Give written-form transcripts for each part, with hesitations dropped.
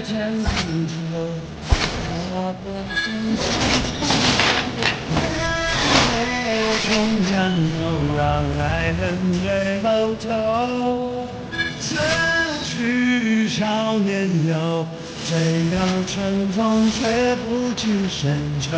间很久，我的心终将都让爱恨最后头。此去少年游，怎样春风却不知深秋。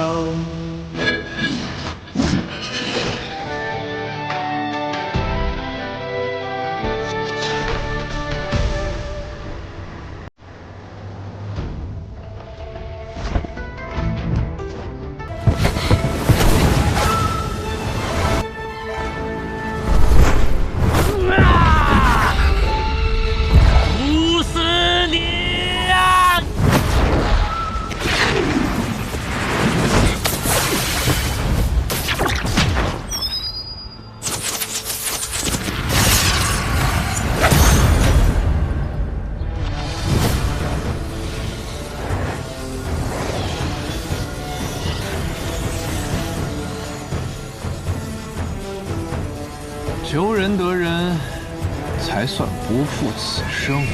毒死你呀！求人得人，才算不负此生。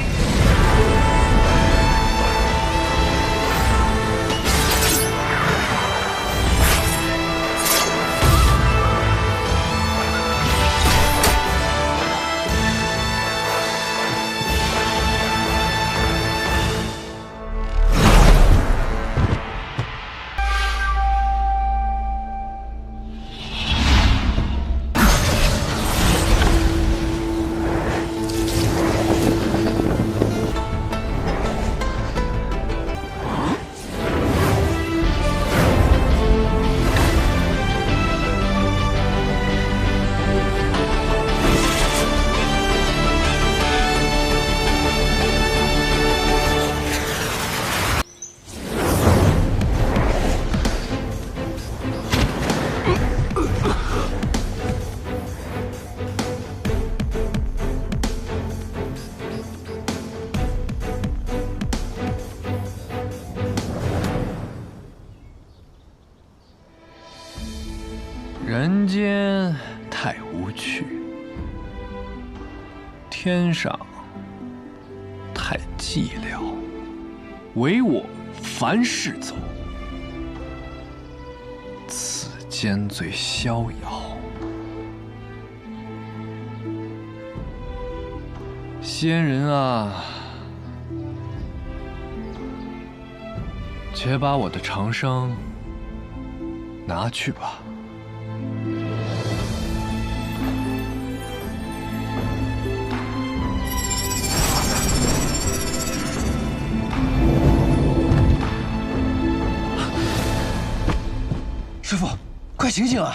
人间太无趣，天上太寂寥，唯我凡事走，此间最逍遥。仙人啊，且把我的长生拿去吧。师傅，快醒醒啊！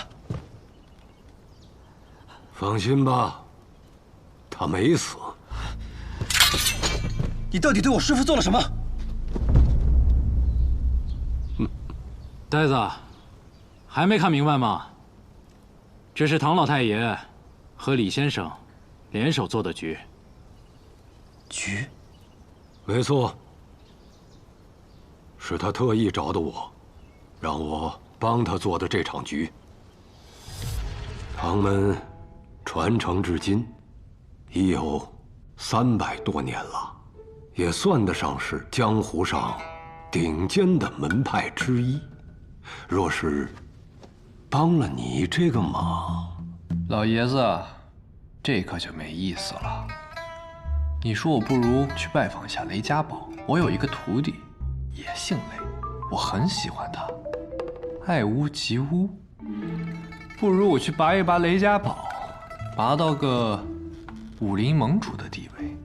放心吧，他没死。你到底对我师傅做了什么？呆子，还没看明白吗？这是唐老太爷和李先生联手做的局。局？没错，是他特意找的我，让我帮他做的这场局。唐门传承至今已有300多年了，也算得上是江湖上顶尖的门派之一。若是帮了你这个忙，老爷子，这可就没意思了。你说我不如去拜访一下雷家堡，我有一个徒弟，也姓雷，我很喜欢他，爱屋及乌。不如我去拔一拔雷家堡，拔到个武林盟主的地位，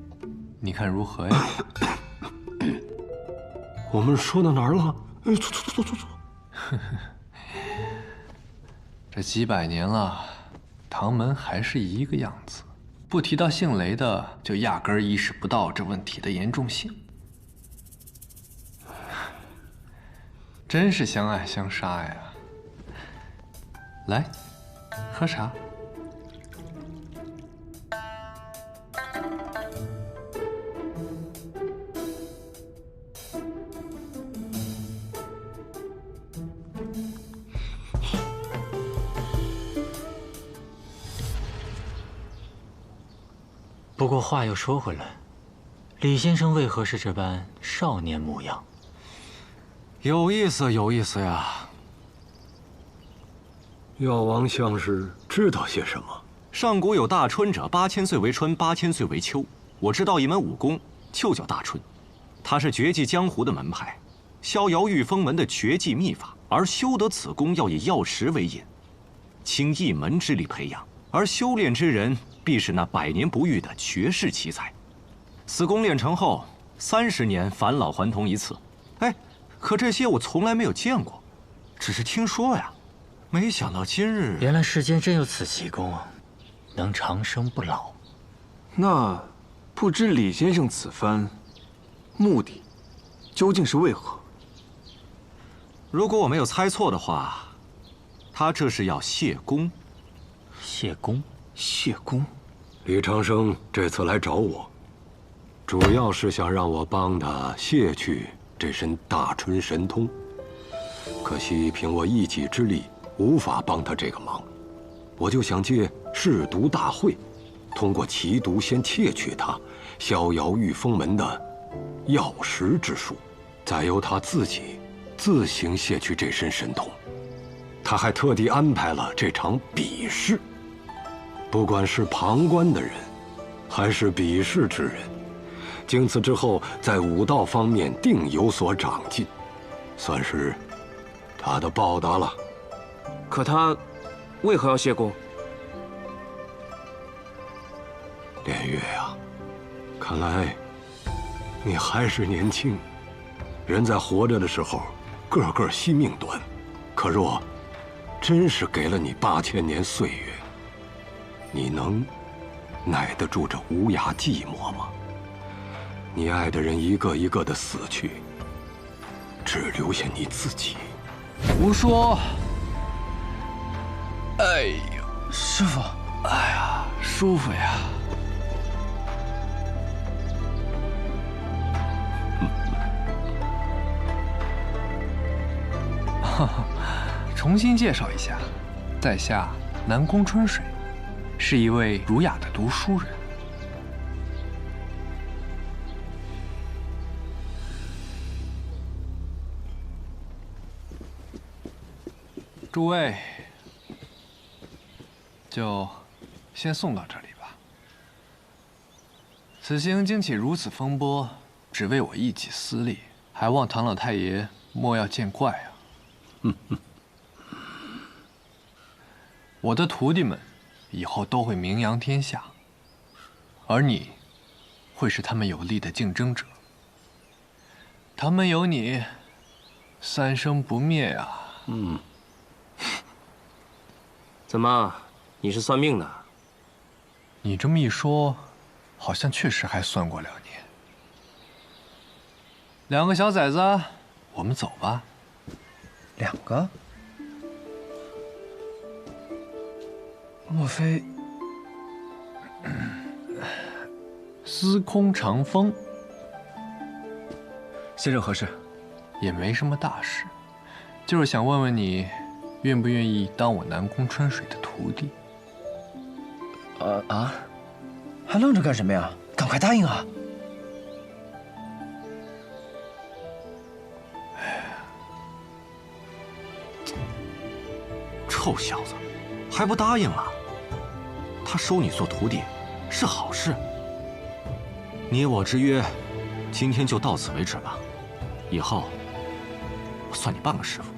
你看如何呀？我们说到哪儿了？哎，坐。这几百年了，唐门还是一个样子，不提到姓雷的，就压根儿意识不到这问题的严重性。真是相爱相杀呀！来，喝茶。不过话又说回来，李先生为何是这般少年模样？有意思，有意思呀！药王像是知道些什么？上古有大春者，8000岁为春，8000岁为秋。我知道一门武功，就叫大春，它是绝技江湖的门派，逍遥御风门的绝技秘法。而修得此功，要以药石为引，倾一门之力培养。而修炼之人，必是那百年不遇的绝世奇才。此功练成后，30年返老还童一次。哎，可这些我从来没有见过，只是听说呀。没想到今日，原来世间真有此奇功，能长生不老。那不知李先生此番目的究竟是为何？如果我没有猜错的话，他这是要谢功。谢功？谢功？李长生这次来找我，主要是想让我帮他卸去这身大春神通。可惜凭我一己之力，无法帮他这个忙。我就想借试毒大会，通过奇毒先窃取他逍遥御风门的药石之术，再由他自己自行卸去这身神通。他还特地安排了这场比试，不管是旁观的人，还是比试之人，经此之后，在武道方面定有所长进，算是他的报答了。可他为何要谢功？连月呀，看来你还是年轻。人在活着的时候，个个惜命短，可若真是给了你8000年岁月，你能耐得住这无涯寂寞吗？你爱的人一个一个的死去，只留下你自己。胡说！哎呦，师傅，哎呀，舒服呀！重新介绍一下，在下南宫春水，是一位儒雅的读书人。诸位，就先送到这里吧。此行惊起如此风波，只为我一己私利，还望唐老太爷莫要见怪啊！我的徒弟们以后都会名扬天下，而你会是他们有力的竞争者。他们有你，三生不灭啊！怎么，你是算命的？你这么一说，好像确实还算过2年。2个小崽子，我们走吧。2个？莫非司空长风？先生何事？也没什么大事，就是想问问你，愿不愿意当我南宫春水的徒弟？还愣着干什么呀？赶快答应啊！臭小子，还不答应啊？他收你做徒弟是好事。你我之约，今天就到此为止吧。以后我算你半个师傅。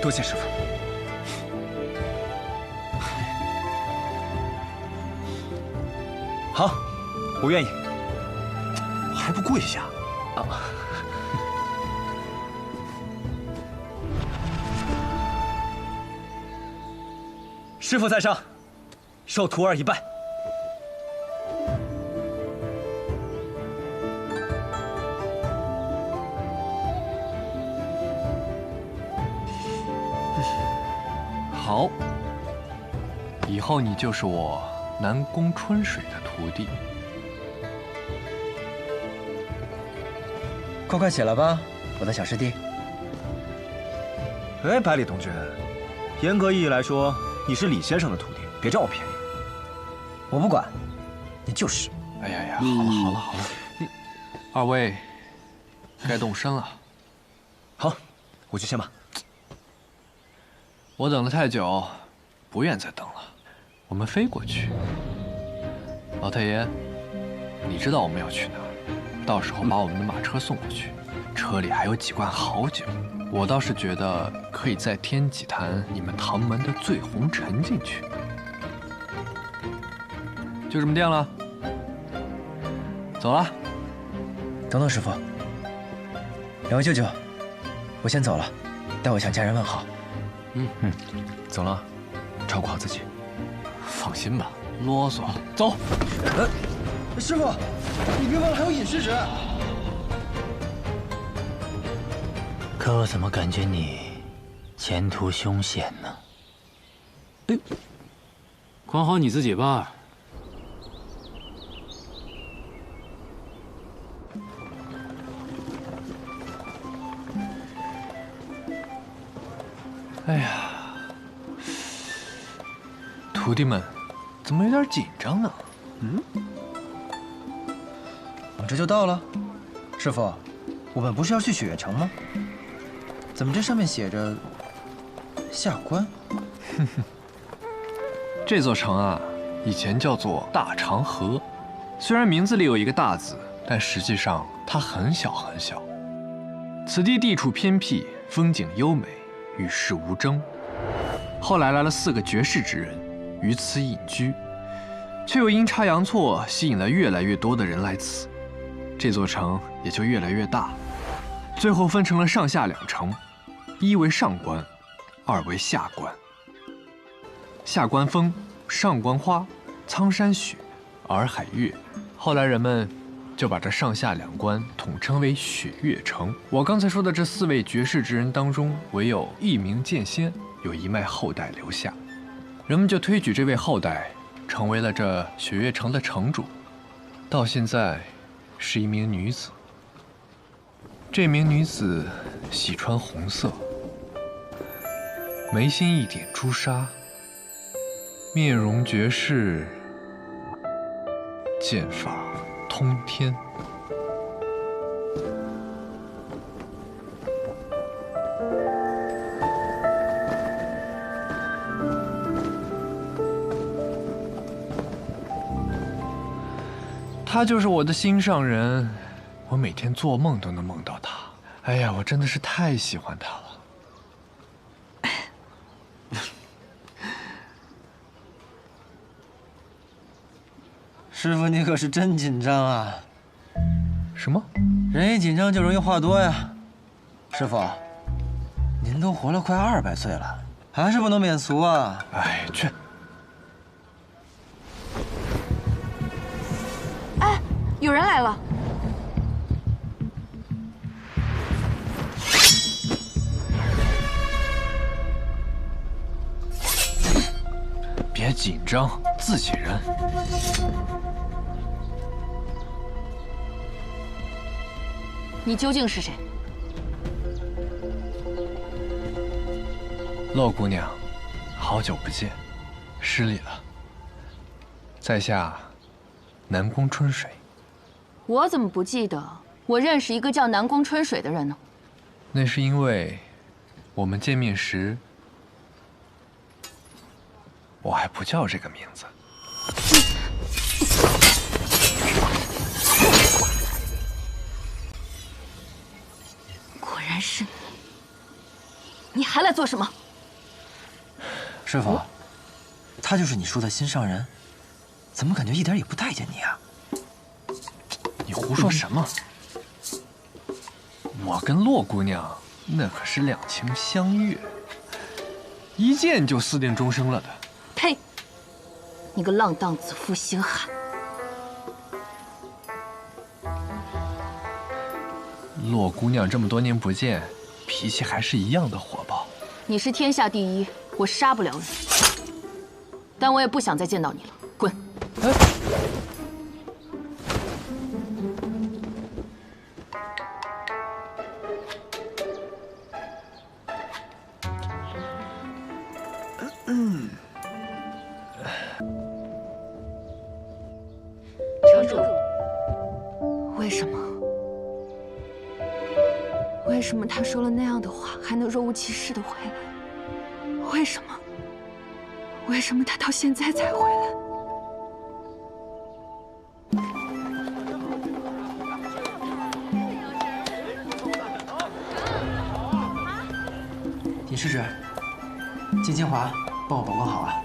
多谢师傅。好，我愿意。还不跪下？师傅在上，受徒儿一拜。好，以后你就是我南宫春水的徒弟。快起来吧，我的小师弟。哎，百里同学，严格意义来说，你是李先生的徒弟，别占我便宜。我不管，你就是。哎呀呀，好了，二位该动身了。好，我去先吧。我等了太久，不愿再等了。我们飞过去。老太爷，你知道我们要去哪儿？到时候把我们的马车送过去，车里还有几罐好酒。我倒是觉得可以再添几坛你们唐门的醉红尘进去。就这么定了。走了。等等，师傅，两位舅舅，我先走了，代我向家人问好。走了，照顾好自己。放心吧，啰嗦。走。师傅，你别忘了还有饮食纸。可我怎么感觉你前途凶险呢？管好你自己吧。哎呀，徒弟们怎么有点紧张呢？我这就到了。师傅，我们不是要去雪月城吗？怎么这上面写着下关？这座城啊，以前叫做大长河，虽然名字里有一个大字，但实际上它很小很小。此地地处偏僻，风景优美，与世无争。后来来了4个绝世之人，于此隐居，却又阴差阳错吸引了越来越多的人来此，这座城也就越来越大，最后分成了上下2城，一为上关，二为下关。下关风，上关花，苍山雪，洱海月。后来人们就把这上下2关统称为雪月城。我刚才说的这4位绝世之人当中，唯有一名剑仙有一脉后代留下，人们就推举这位后代成为了这雪月城的城主。到现在是一名女子，这名女子喜穿红色，眉心一点朱砂，面容绝世，剑法通天。她就是我的心上人，我每天做梦都能梦到她。哎呀，我真的是太喜欢她了。师傅，你可是真紧张啊！什么？人一紧张就容易话多呀。师傅，您都活了快200岁了，还是不能免俗啊！哎，去。哎，有人来了。别紧张，自己人。你究竟是谁？洛姑娘，好久不见，失礼了。在下南宫春水。我怎么不记得我认识一个叫南宫春水的人呢？那是因为我们见面时，我还不叫这个名字。果然是你！你还来做什么？师傅，他就是你说的心上人，怎么感觉一点也不待见你啊？你胡说什么？我跟洛姑娘那可是两情相悦，一见就私定终生了的。呸！你个浪荡子负心汉！洛姑娘这么多年不见，脾气还是一样的火爆。你是天下第一，我杀不了你，但我也不想再见到你了，滚！哎，什么？为什么他说了那样的话，还能若无其事的回来？为什么？为什么他到现在才回来？尹世子，金清华，帮我保管好啊。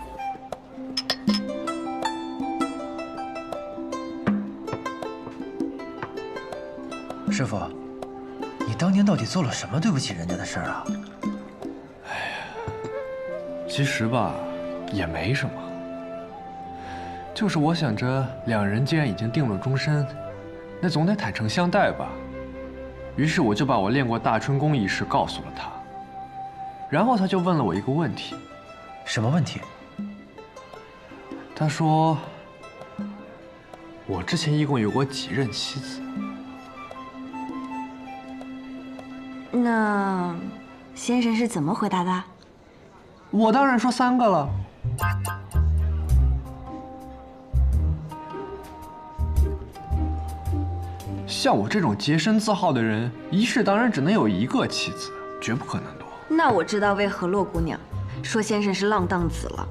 师傅，你当年到底做了什么对不起人家的事儿啊？其实吧，也没什么。就是我想着，两人既然已经定了终身，那总得坦诚相待吧。于是我就把我练过大春宫一事告诉了他，然后他就问了我一个问题。什么问题？他说，我之前一共有过几任妻子？那先生是怎么回答的？我当然说3个了。像我这种洁身自好的人，一世当然只能有1个妻子，绝不可能多。那我知道为何洛姑娘说先生是浪荡子了。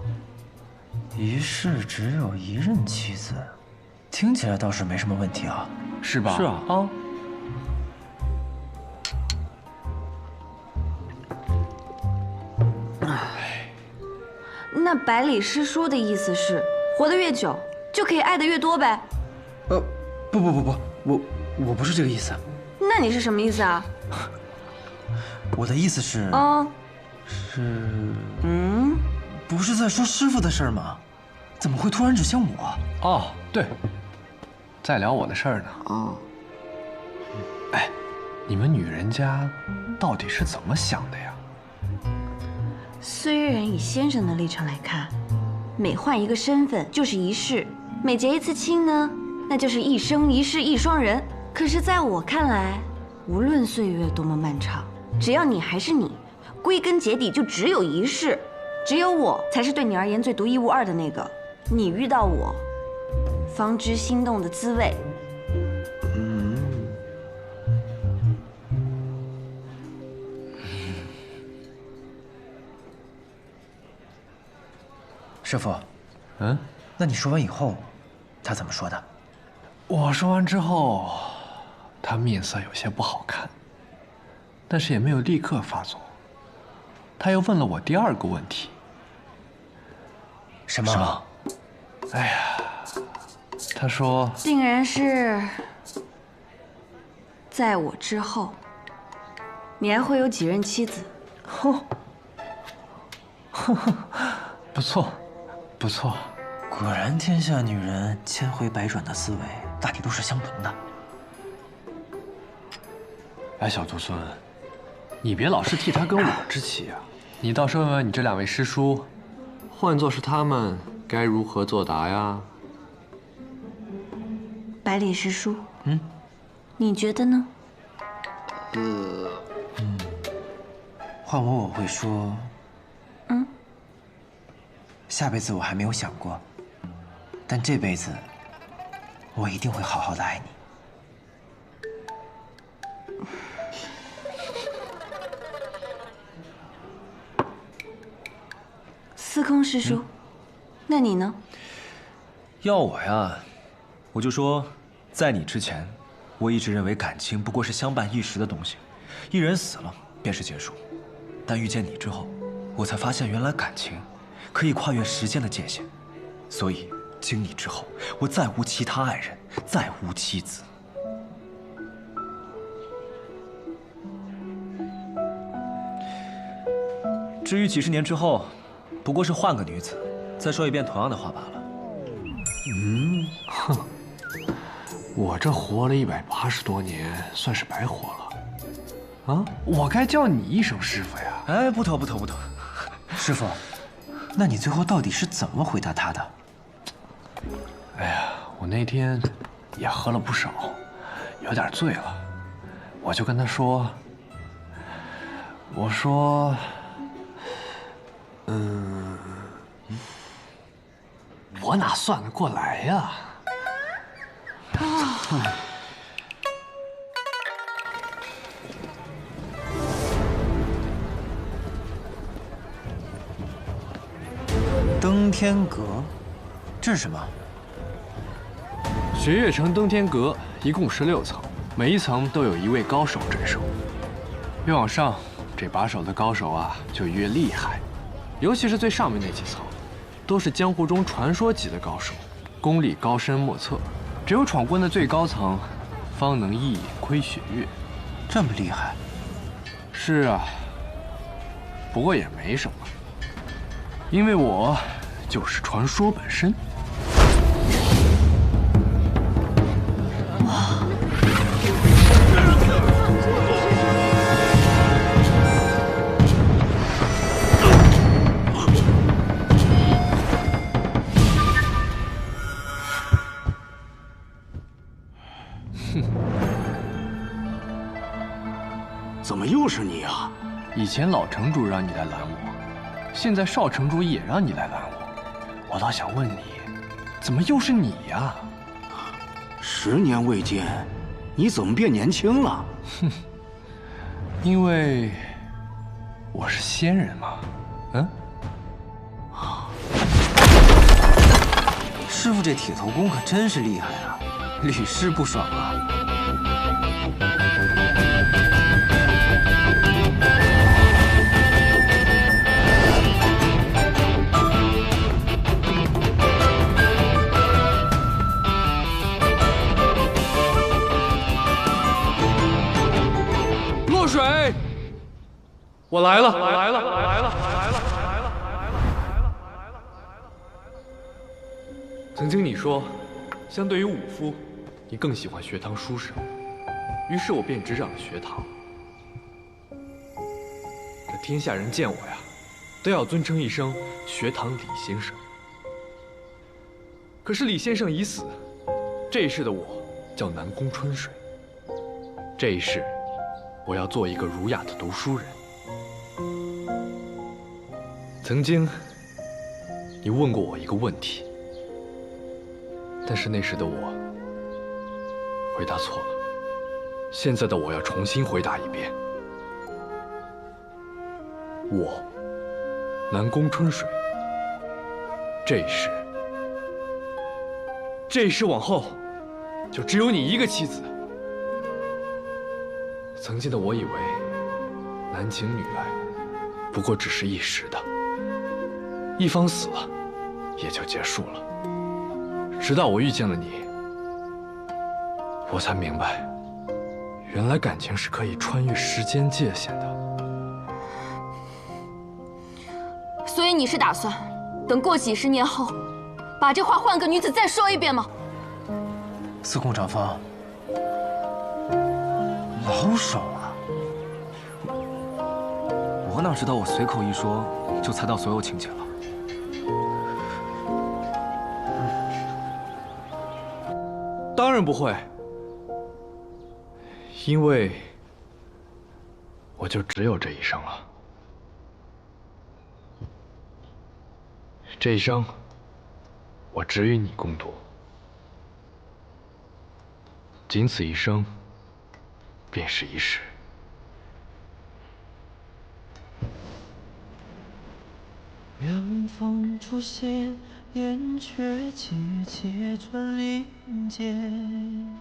一世只有1任妻子，听起来倒是没什么问题啊，是吧？是啊，啊。那百里师叔的意思是，活得越久就可以爱得越多呗？不，我不是这个意思。那你是什么意思啊？我的意思是，不是在说师傅的事儿吗？怎么会突然指向我？哦，对，在聊我的事儿呢。哦，哎，你们女人家到底是怎么想的呀？虽然以先生的立场来看，每换一个身份就是一世，每结一次亲呢，那就是一生一世一双人。可是在我看来，无论岁月多么漫长，只要你还是你，归根结底就只有一世，只有我才是对你而言最独一无二的那个。你遇到我，方知心动的滋味。师傅，那你说完以后，他怎么说的？我说完之后，他面色有些不好看，但是也没有立刻发作。他又问了我第2个问题。什么？哎呀，他说，定然是在我之后，你还会有几任妻子？不错，不错。果然，天下女人千回百转的思维，大体都是相同的。哎，小徒孙，你别老是替他跟我置气啊！你倒是问问你这2位师叔，换作是他们，该如何作答呀？百里师叔，你觉得呢？换我会说，下辈子我还没有想过，但这辈子我一定会好好的爱你。司空师叔，那你呢？要我呀，我就说，在你之前，我一直认为感情不过是相伴一时的东西，一人死了便是结束。但遇见你之后，我才发现原来感情可以跨越时间的界限。所以经你之后，我再无其他爱人，再无妻子。至于几十年之后，不过是换个女子，再说一遍同样的话罢了。哼，我这活了180多年，算是白活了。啊，我该叫你一声师傅呀！哎，不妥。师傅，那你最后到底是怎么回答他的？哎呀，我那天也喝了不少，有点醉了，我就跟他说，我说，我哪算得过来呀？天阁，这是什么？雪月城登天阁一共16层，每一层都有一位高手镇守。越往上，这把守的高手啊就越厉害，尤其是最上面那几层，都是江湖中传说级的高手，功力高深莫测。只有闯关的最高层，方能一眼窥雪月。这么厉害？是啊，不过也没什么，因为我就是传说本身。怎么又是你啊？以前老城主让你来拦我，现在少城主也让你来拦我，我倒想问你，怎么又是你呀？10年未见，你怎么变年轻了？哼，因为我是仙人嘛。嗯。师傅这铁头功可真是厉害啊，屡试不爽啊。落水，我来了，曾经你说，相对于武夫，你更喜欢学堂书生，于是我便执掌了学堂。这天下人见我呀，都要尊称一声学堂李先生。可是李先生已死，这一世的我叫南宫春水，这一世我要做一个儒雅的读书人。曾经，你问过我一个问题，但是那时的我回答错了，现在的我要重新回答一遍。我，南宫春水，这一世往后，就只有你一个妻子。曾经的我以为，男情女爱不过只是一时的，一方死了，也就结束了。直到我遇见了你，我才明白，原来感情是可以穿越时间界限的。所以你是打算等过几十年后，把这话换个女子再说一遍吗？司空长风，老手啊！我哪知道我随口一说就猜到所有情节了。当然不会，因为我就只有这一生了。这一生，我只与你共度，仅此一生，便是一世。远方出现，燕雀切切穿林间。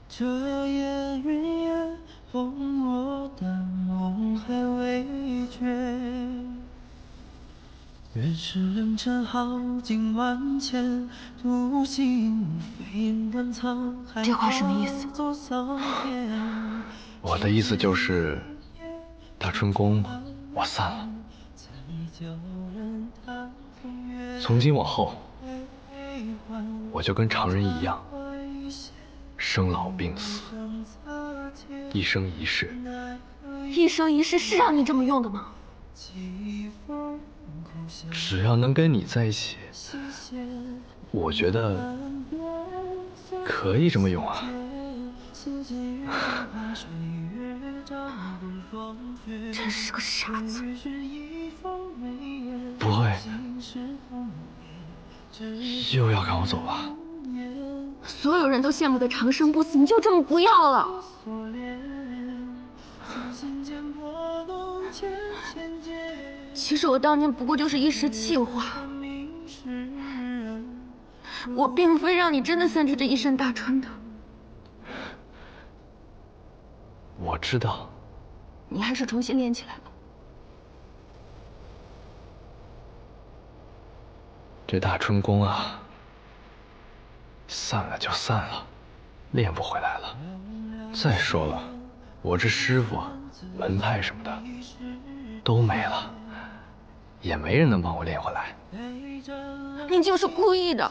这夜云烟，风落但梦还未绝。月是冷尘好景万千，独行飞满沧海。这话什么意思？我的意思就是，大春宫我散了。从今往后，我就跟常人一样，生老病死，一生一世。一生一世是让你这么用的吗？只要能跟你在一起，我觉得可以这么用啊。真是个傻子。不会，又要赶我走吧？所有人都羡慕的长生不死，你就这么不要了？其实我当年不过就是一时气话，我并非让你真的散去这一身大春的。我知道。你还是重新练起来吧。这大春功啊，散了就散了，练不回来了。再说了，我这师傅、门派什么的都没了，也没人能帮我练回来。你就是故意的，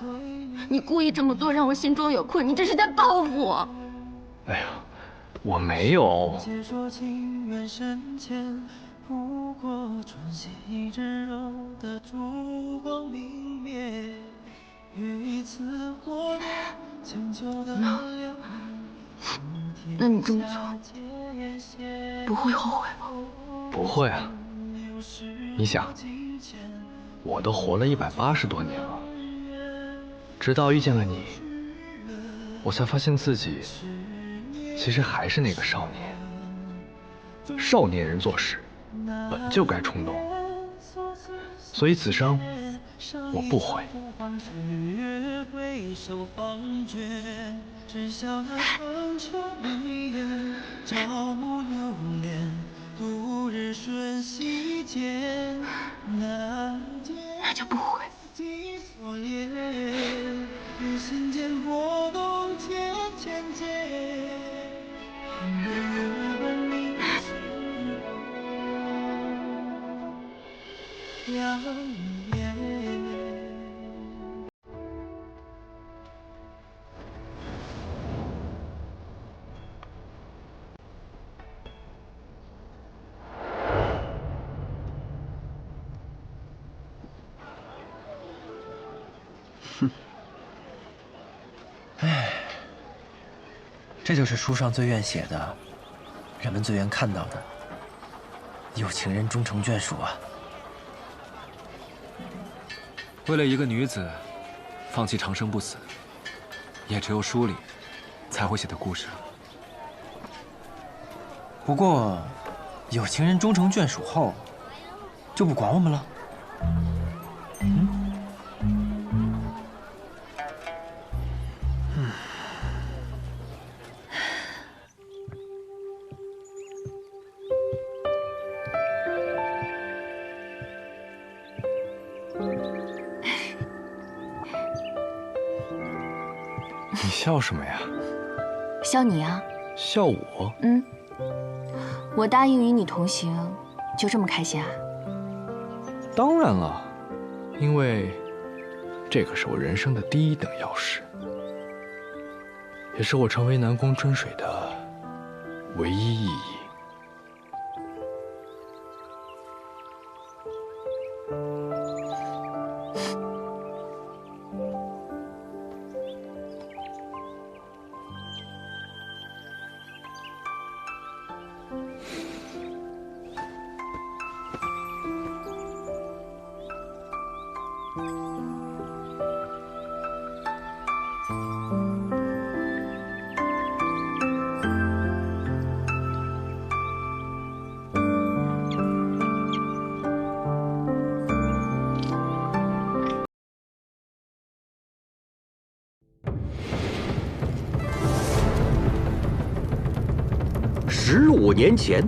你故意这么做让我心中有愧，你这是在报复我。哎呦，我没有。不过穿西之柔的烛光明灭，一次火烈将就的凉。那你这么做不会后悔吧？不会啊。你想，我都活了180多年了，直到遇见了你，我才发现自己其实还是那个少年。少年人做事本就该冲动，所以此生我不悔。那就不悔。这就是书上最愿写的，人们最愿看到的。有情人终成眷属啊！为了一个女子，放弃长生不死，也只有书里才会写的故事了。不过，有情人终成眷属后，就不管我们了。你笑什么呀？笑你啊！笑我？我答应与你同行，就这么开心啊？当然了，因为这可是我人生的第一等钥匙，也是我成为南宫春水的唯一意义。15年前，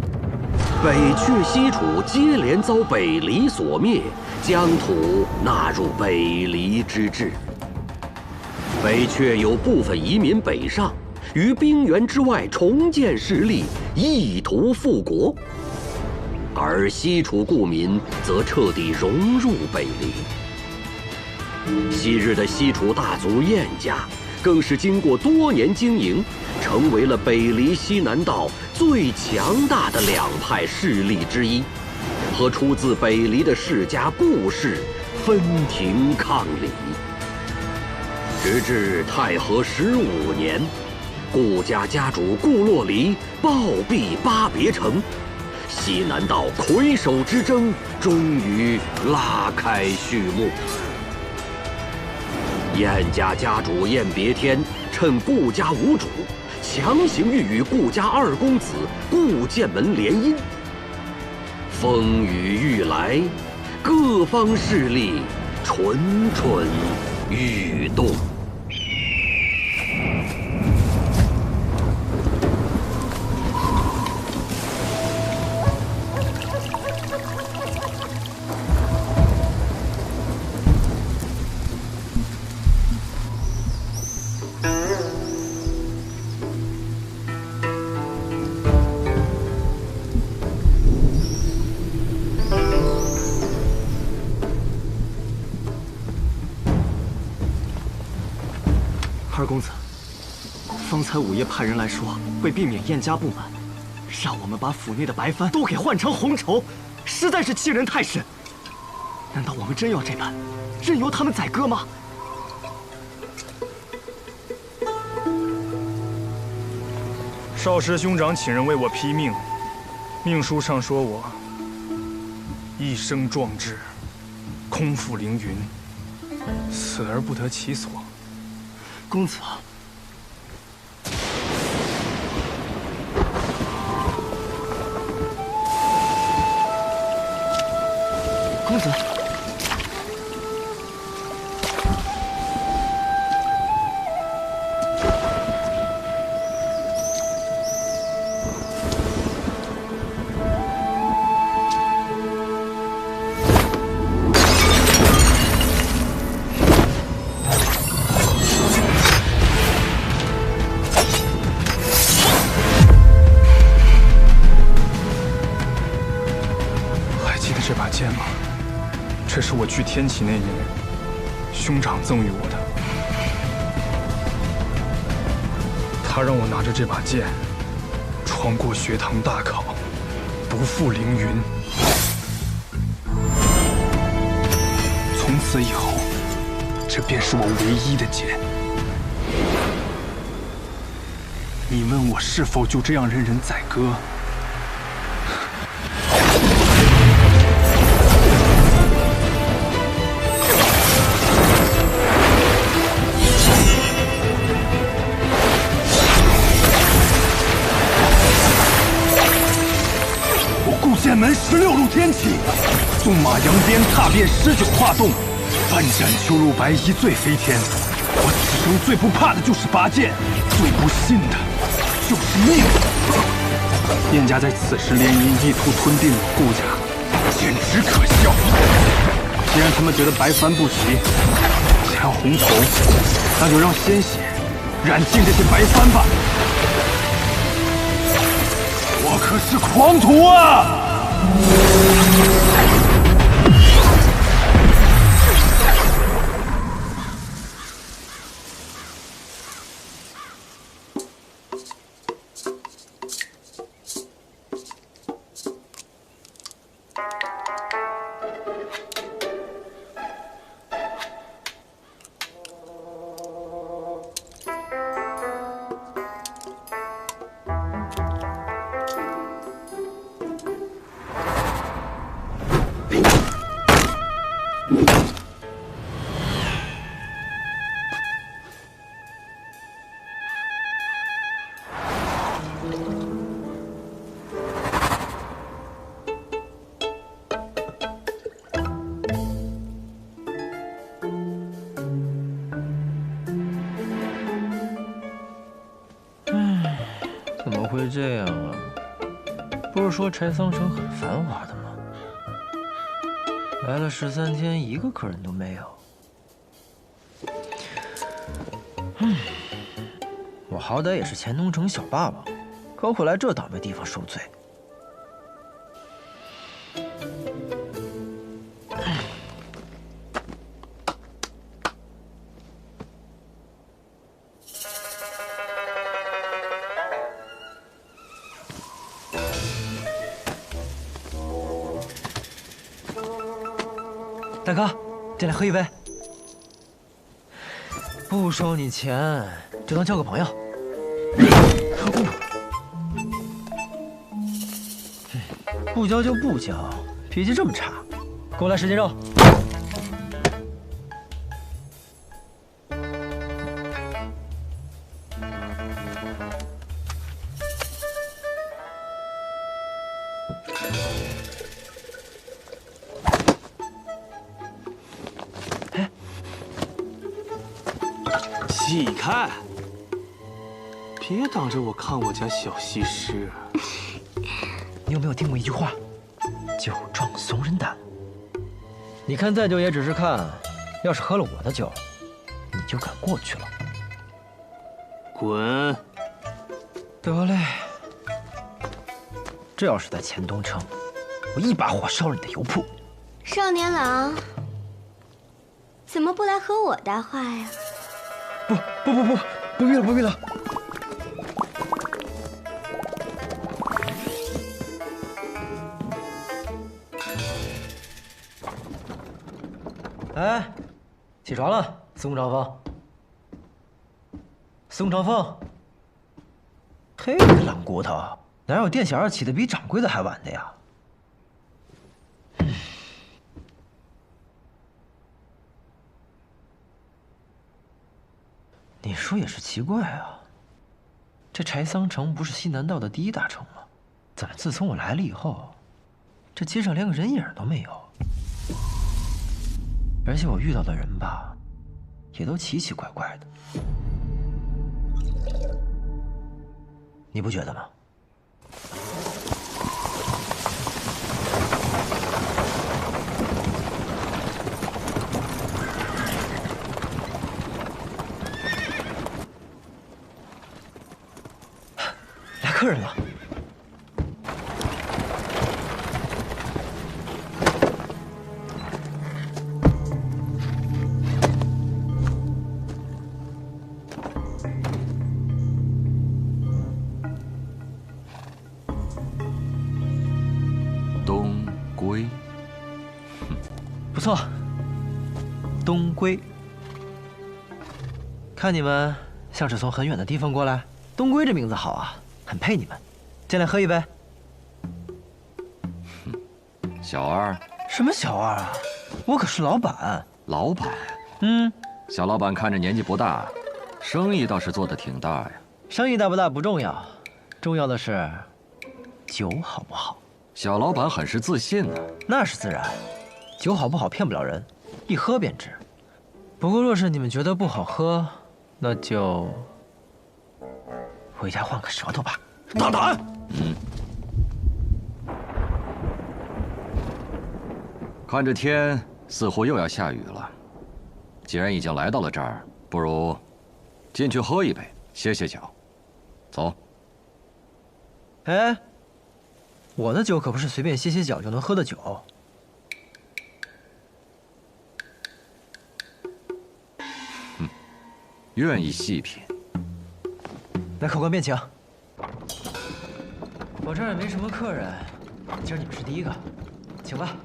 北阙西楚接连遭北黎所灭，疆土纳入北黎之治。北阙有部分移民北上，于冰原之外重建势力，意图复国；而西楚故民则彻底融入北黎。昔日的西楚大族晏家，更是经过多年经营，成为了北黎西南道最强大的两派势力之一，和出自北黎的世家顾氏分庭抗礼。直至太和15年，顾家家主顾洛离暴毙巴别城，西南道魁首之争终于拉开序幕。晏家家主晏别天趁顾家无主，强行欲与顾家二公子顾剑门联姻。风雨欲来，各方势力蠢蠢欲动。二公子，方才午夜派人来说，为避免燕家不满，让我们把府内的白帆都给换成红绸，实在是欺人太甚。难道我们真要这般，任由他们宰割吗？少师兄长请人为我批命，命书上说我一生壮志，空负凌云，死而不得其所。公子，公子，这把剑吗？这是我去天启那年，兄长赠予我的。他让我拿着这把剑，闯过学堂大考，不负凌云。从此以后，这便是我唯一的剑。你问我是否就这样任人宰割？剑门16路天启，纵马扬鞭，踏遍19画洞，翻斩秋入白衣最飞天。我此生最不怕的就是拔剑，最不信的就是命。燕家在此时联姻，意图吞并我顾家，简直可笑。既然他们觉得白帆不齐，想要红绸，那就让鲜血染尽这些白帆吧。我可是狂徒啊！怎么会这样啊？不是说柴桑城很繁华的吗？来了13天，一个客人都没有。我好歹也是乾东城小霸王，可会来这倒霉地方受罪。大哥，进来喝一杯。不收你钱，就当交个朋友。不交就不交，脾气这么差，给我来10斤肉。开，别挡着我看我家小西施。你有没有听过一句话？酒壮怂人胆。你看再酒也只是看，要是喝了我的酒，你就敢过去了。滚！得嘞。这要是在钱东城，我一把火烧了你的油铺。少年郎，怎么不来和我搭话呀？不必了，不必了。哎，起床了，宋长风。宋长风，嘿，你个懒骨头，哪有店小二起得比掌柜的还晚的呀？你说也是奇怪啊，这柴桑城不是西南道的第1大城吗？怎么自从我来了以后，这街上连个人影都没有？而且我遇到的人吧，也都奇奇怪怪的，你不觉得吗？来客人了。东归，不错，东归。看你们像是从很远的地方过来，东归这名字好啊，很配你们。进来喝一杯。小二？什么小二啊？我可是老板。老板？小老板看着年纪不大，生意倒是做得挺大呀。生意大不大不重要，重要的是酒好不好。小老板很是自信呢。那是自然，酒好不好骗不了人，一喝便知。不过若是你们觉得不好喝，那就回家换个舌头吧。大胆！看这天似乎又要下雨了，既然已经来到了这儿，不如进去喝一杯，歇歇脚。走。哎，我的酒可不是随便歇歇脚就能喝的酒。愿意细品。来，客官便请。我这儿也没什么客人，今儿你们是第一个，请吧。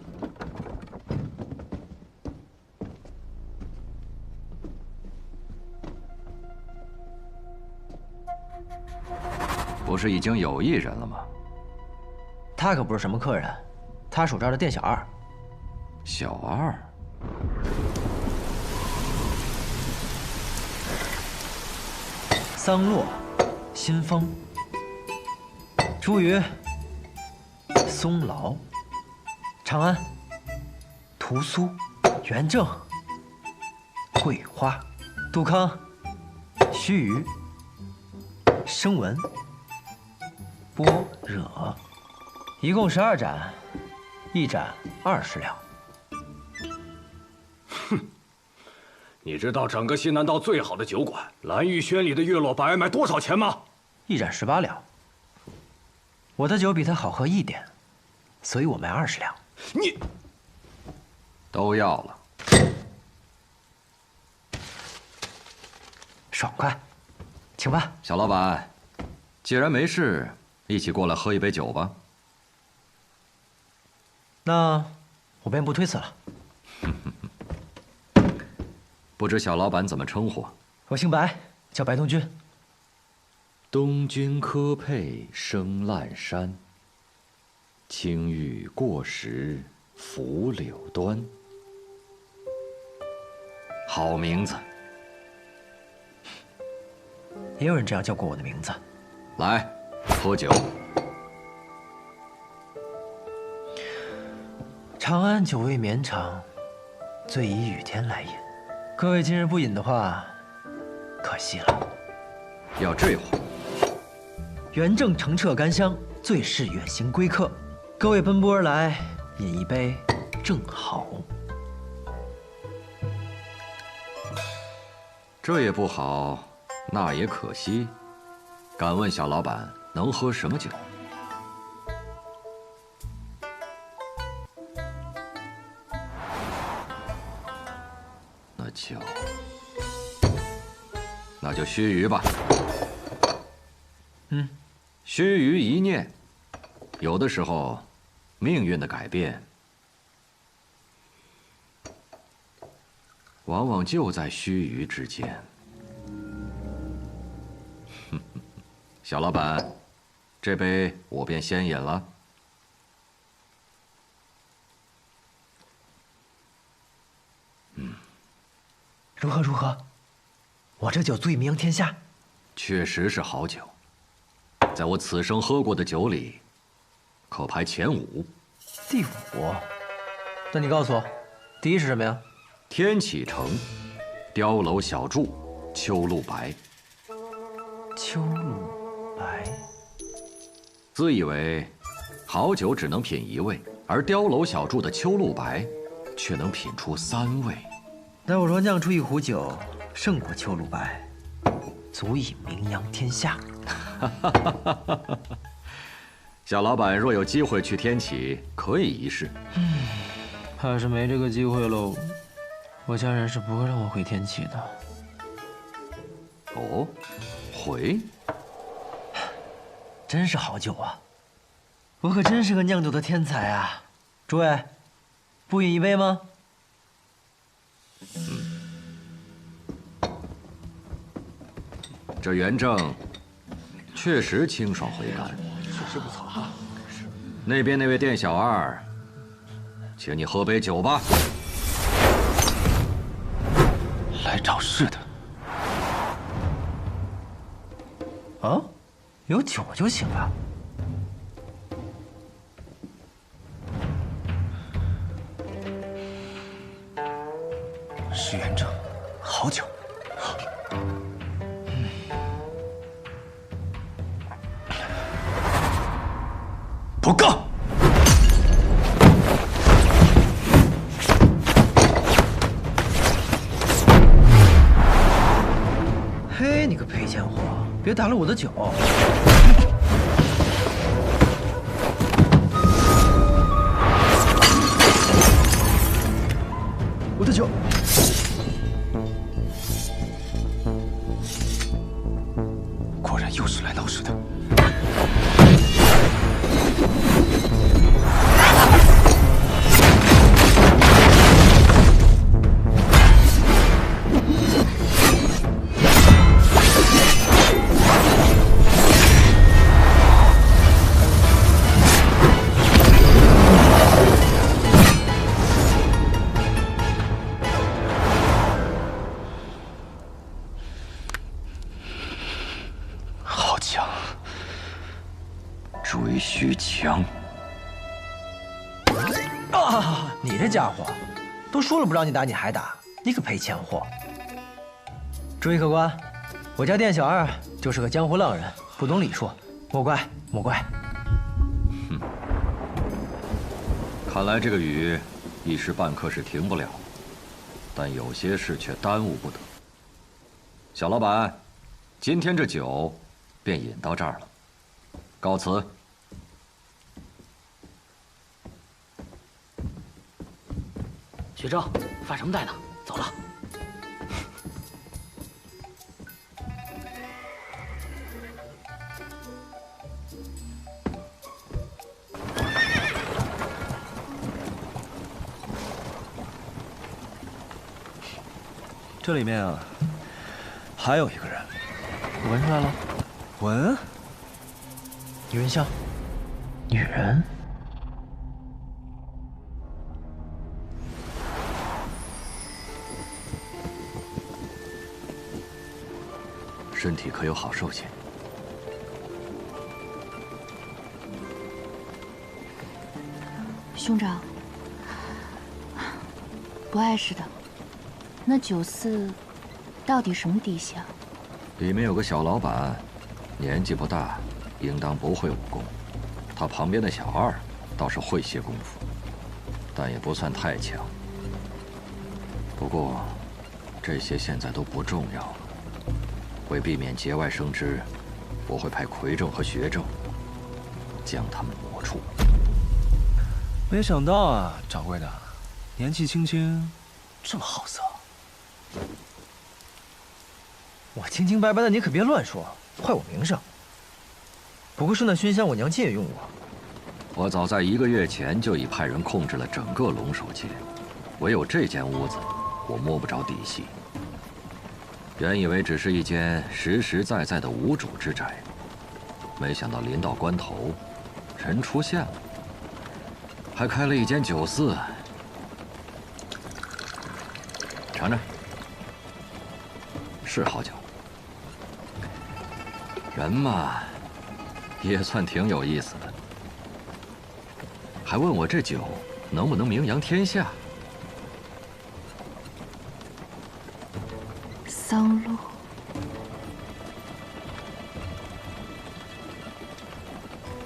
不是已经有一人了吗？他可不是什么客人，他属这儿的店小二。小二。桑洛、新风、茱萸、松劳、长安、屠苏、元正、桂花、杜康、须臾、声闻、般若，一共12盏，一盏20两。你知道整个西南道最好的酒馆蓝玉轩里的月落白卖多少钱吗？一盏18两。我的酒比它好喝一点，所以我卖20两。你都要了，爽快，请吧。小老板，既然没事，一起过来喝一杯酒吧。那我便不推辞了。不知小老板怎么称呼？我姓白，叫白东君。东君科佩生烂山，青玉过时拂柳端。好名字。也有人这样叫过我的名字。来，喝酒。长安久未绵长，醉以雨天来饮。各位今日不饮的话，可惜了。要这话，元正澄澈甘香，最是远行归客。各位奔波而来，饮一杯正好。这也不好，那也可惜。敢问小老板能喝什么酒？那就须臾吧。须臾一念，有的时候，命运的改变，往往就在须臾之间。小老板，这杯我便先饮了。如何如何？我这酒足以名扬天下。确实是好酒，在我此生喝过的酒里，可排前5。第5？那你告诉我，第1是什么呀？天启城，碉楼小筑，秋露白。秋露白。自以为好酒只能品1味，而碉楼小筑的秋露白，却能品出3味。那我若酿出一壶酒，胜过秋露白，足以名扬天下。小老板若有机会去天启，可以一试。怕是没这个机会喽。我家人是不会让我回天启的。哦，回？真是好酒啊！我可真是个酿酒的天才啊！诸位，不饮一杯吗？这元正确实清爽回甘，确实不错哈。那边那位店小二，请你喝杯酒吧。来找事的。啊，有酒就行了。是元正，好酒。不够。嘿，你个赔钱货，别打了我的酒！我的酒！果然又是来闹事的。追须强啊！你这家伙，都说了不让你打，你还打，你个赔钱货！注意客官，我家店小二就是个江湖浪人，不懂礼数，莫怪莫怪。看来这个雨一时半刻是停不了，但有些事却耽误不得。小老板，今天这酒便饮到这儿了，告辞。学正，饭什么带呢？走了。这里面啊，还有一个人。我闻出来了。闻？你闻香，女人。身体可有好受些？兄长，不碍事的。那酒肆到底什么底细啊？里面有个小老板，年纪不大，应当不会武功。他旁边的小二倒是会些功夫，但也不算太强。不过，这些现在都不重要了。为避免节外生枝，我会派魁正和学正将他们抹除。没想到啊，掌柜的，年纪轻轻，这么好色。我清清白白的，你可别乱说，坏我名声。不过是那熏香，我娘借用我。我早在1个月前就已派人控制了整个龙首界，唯有这间屋子，我摸不着底细。原以为只是一间实实在在的无主之宅，没想到临到关头，人出现了，还开了一间酒肆。尝尝，是好酒。人嘛，也算挺有意思的。还问我这酒能不能名扬天下？桑露，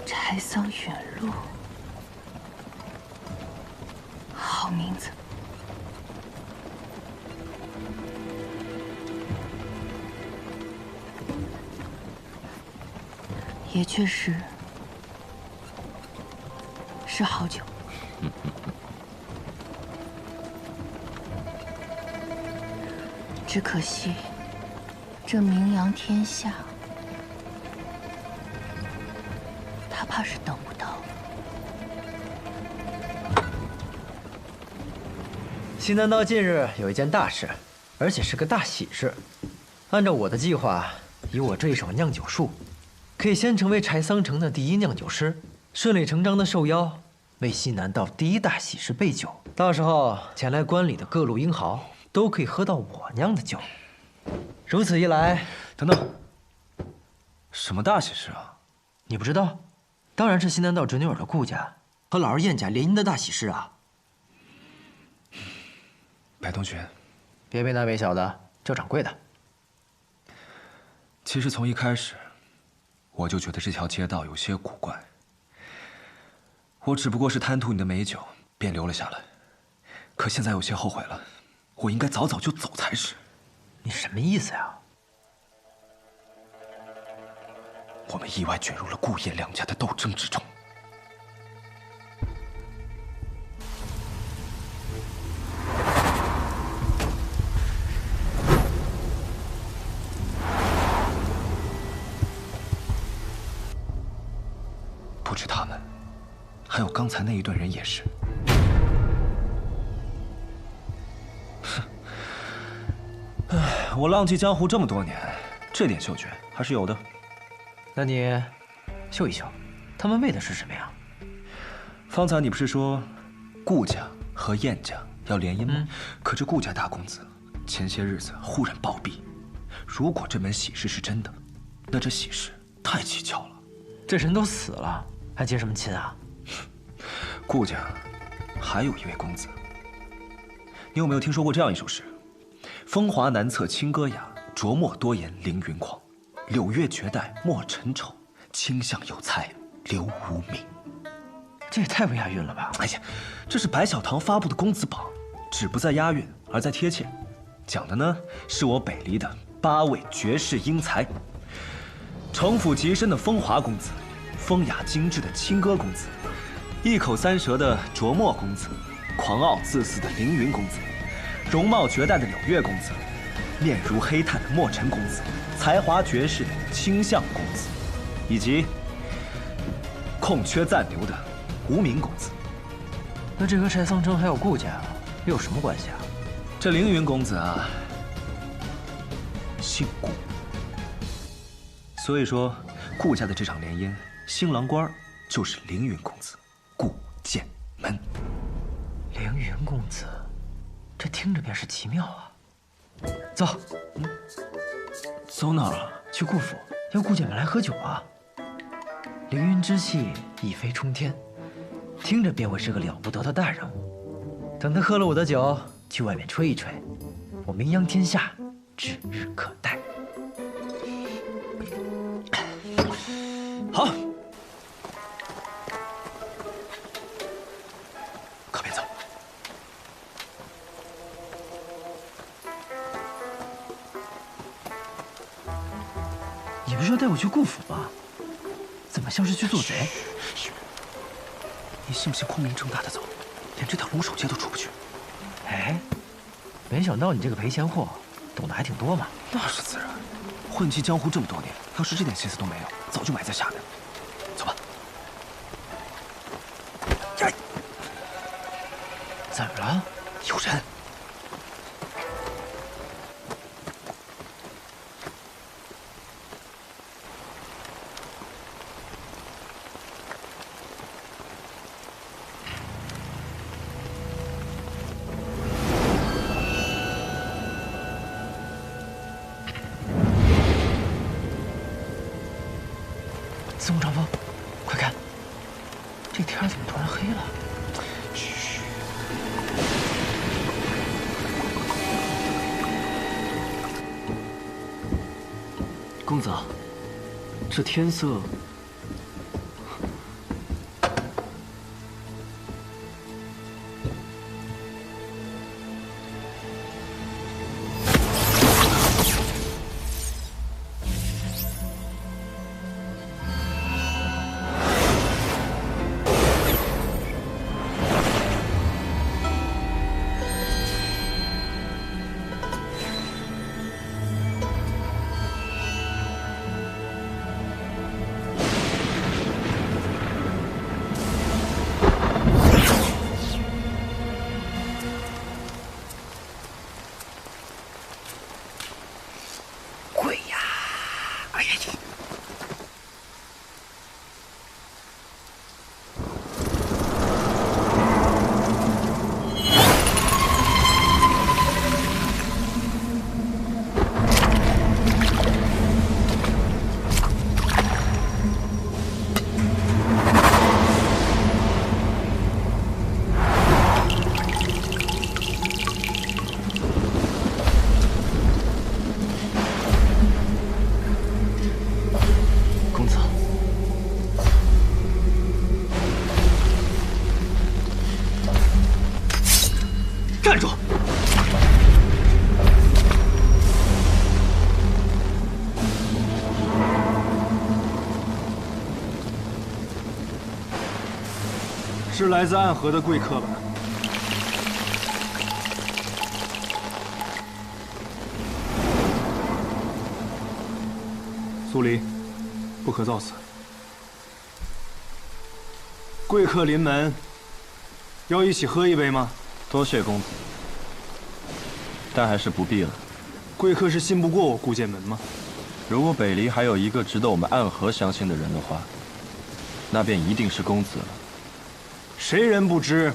柴桑远路，好名字。也确实是好酒。只可惜，这名扬天下，他怕是等不到。西南道近日有一件大事，而且是个大喜事。按照我的计划，以我这一手酿酒术，可以先成为柴桑城的第一酿酒师，顺理成章的受邀为西南道第一大喜事备酒。到时候前来观礼的各路英豪都可以喝到我酿的酒。如此一来，等等，什么大喜事啊？你不知道？当然是西南道侄女儿的顾家和老二燕家联姻的大喜事啊！白同学，别没大没小的，叫掌柜的。其实从一开始，我就觉得这条街道有些古怪。我只不过是贪图你的美酒，便留了下来。可现在有些后悔了，我应该早早就走才是。你什么意思呀？我们意外卷入了顾燕两家的斗争之中。不止他们，还有刚才那一顿人也是。哼，唉，我浪迹江湖这么多年，这点嗅觉还是有的。那你秀一秀，他们为的是什么呀？方才你不是说顾家和燕家要联姻吗？可这顾家大公子前些日子忽然暴毙，如果这门喜事是真的，那这喜事太蹊跷了。这人都死了，还结什么亲啊？顾家还有一位公子，你有没有听说过这样一首诗？风华难测清歌雅，琢墨多言凌云狂。柳月绝代莫尘愁，清香有才留无名。这也太不押韵了吧！哎呀，这是白小堂发布的公子榜，只不在押韵，而在贴切。讲的呢，是我北离的8位绝世英才：城府极深的风华公子，风雅精致的清歌公子，一口三舌的琢墨公子，狂傲自私的凌云公子，容貌绝代的柳月公子，面如黑炭的墨尘公子，才华绝世的清相公子，以及空缺暂留的无名公子。那这和柴桑城还有顾家又有什么关系啊？这凌云公子啊，姓顾，所以说顾家的这场联姻，新郎官就是凌云公子顾剑门。凌云公子，这听着便是奇妙啊！走，走哪儿啊？去顾府，要顾剑门来喝酒啊！凌云之气一飞冲天，听着便会是个了不得的大人物。等他喝了我的酒，去外面吹一吹，我名扬天下指日可待。好，可别走。你不是要带我去顾府吗？怎么像是去做贼？你信不信光明正大的走，连这条龙首街都出不去？哎，没想到你这个赔钱货懂得还挺多嘛。那是自然，混迹江湖这么多年，要是这点心思都没有，早就埋在下面了。走吧。怎么了？有人。司空长风，快看，这天怎么突然黑了？嘘。公子，这天色……站住！是来自暗河的贵客吧？苏黎，不可造次。贵客临门，要一起喝一杯吗？多谢公子，但还是不必了。贵客是信不过我顾剑门吗？如果北离还有一个值得我们暗河相信的人的话，那便一定是公子了。谁人不知，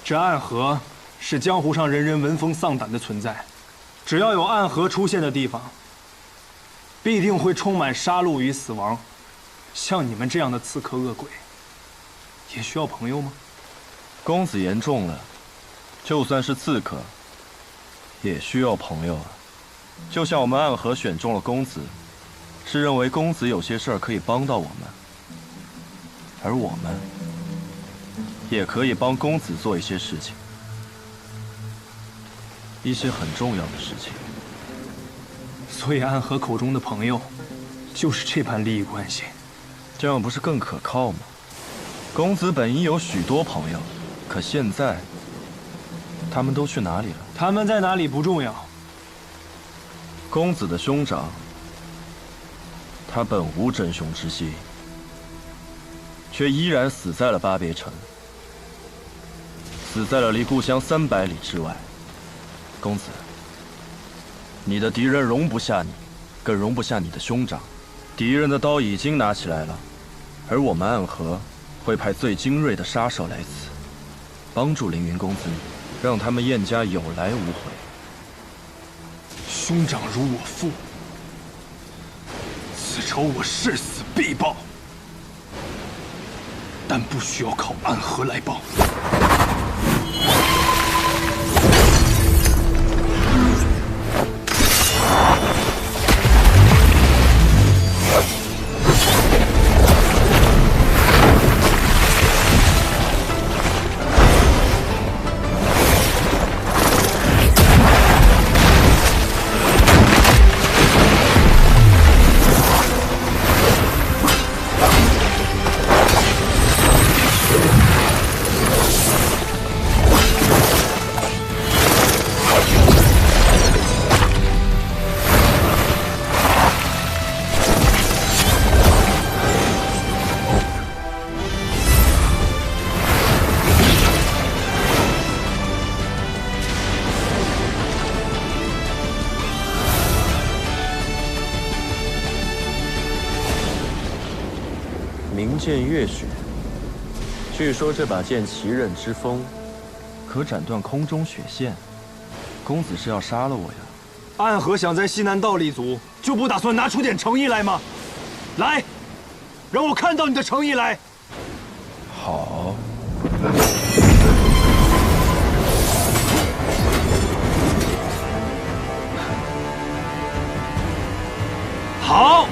这暗河是江湖上人人闻风丧胆的存在。只要有暗河出现的地方，必定会充满杀戮与死亡。像你们这样的刺客恶鬼，也需要朋友吗？公子言重了，就算是刺客，也需要朋友啊。就像我们暗河选中了公子，是认为公子有些事儿可以帮到我们，而我们也可以帮公子做一些事情，一些很重要的事情。所以暗河口中的朋友，就是这般利益关系。这样不是更可靠吗？公子本应有许多朋友，可现在他们都去哪里了？他们在哪里不重要。公子的兄长，他本无真凶之心，却依然死在了巴别城，死在了离故乡300里之外。公子，你的敌人容不下你，更容不下你的兄长。敌人的刀已经拿起来了，而我们暗河会派最精锐的杀手来此，帮助凌云公子你，让他们燕家有来无回。兄长如我父，此仇我誓死必报，但不需要靠暗河来报。名剑月雪。据说这把剑奇刃之锋，可斩断空中雪线。公子是要杀了我呀？暗河想在西南道立足，就不打算拿出点诚意来吗？来，让我看到你的诚意来。好。好。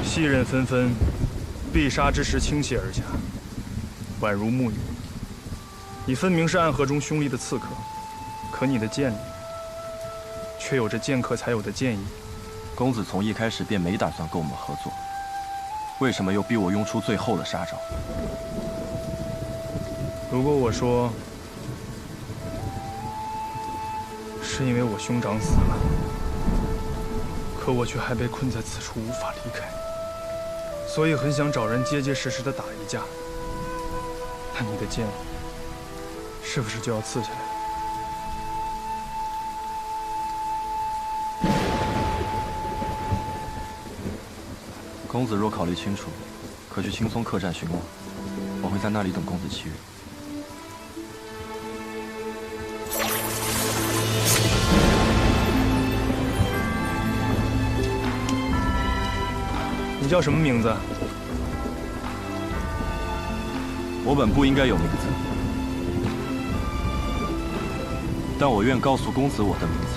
细刃纷纷，必杀之时倾泻而下，宛如沐雨。你分明是暗河中凶厉的刺客，可你的剑里却有着剑客才有的剑意。公子从一开始便没打算跟我们合作，为什么又逼我用出最后的杀招？如果我说是因为我兄长死了，可我却还被困在此处无法离开，所以很想找人结结实实的打一架。那你的剑是不是就要刺下来了？公子若考虑清楚，可去青松客栈询问，我会在那里等公子7日。你叫什么名字？我本不应该有名字，但我愿告诉公子我的名字。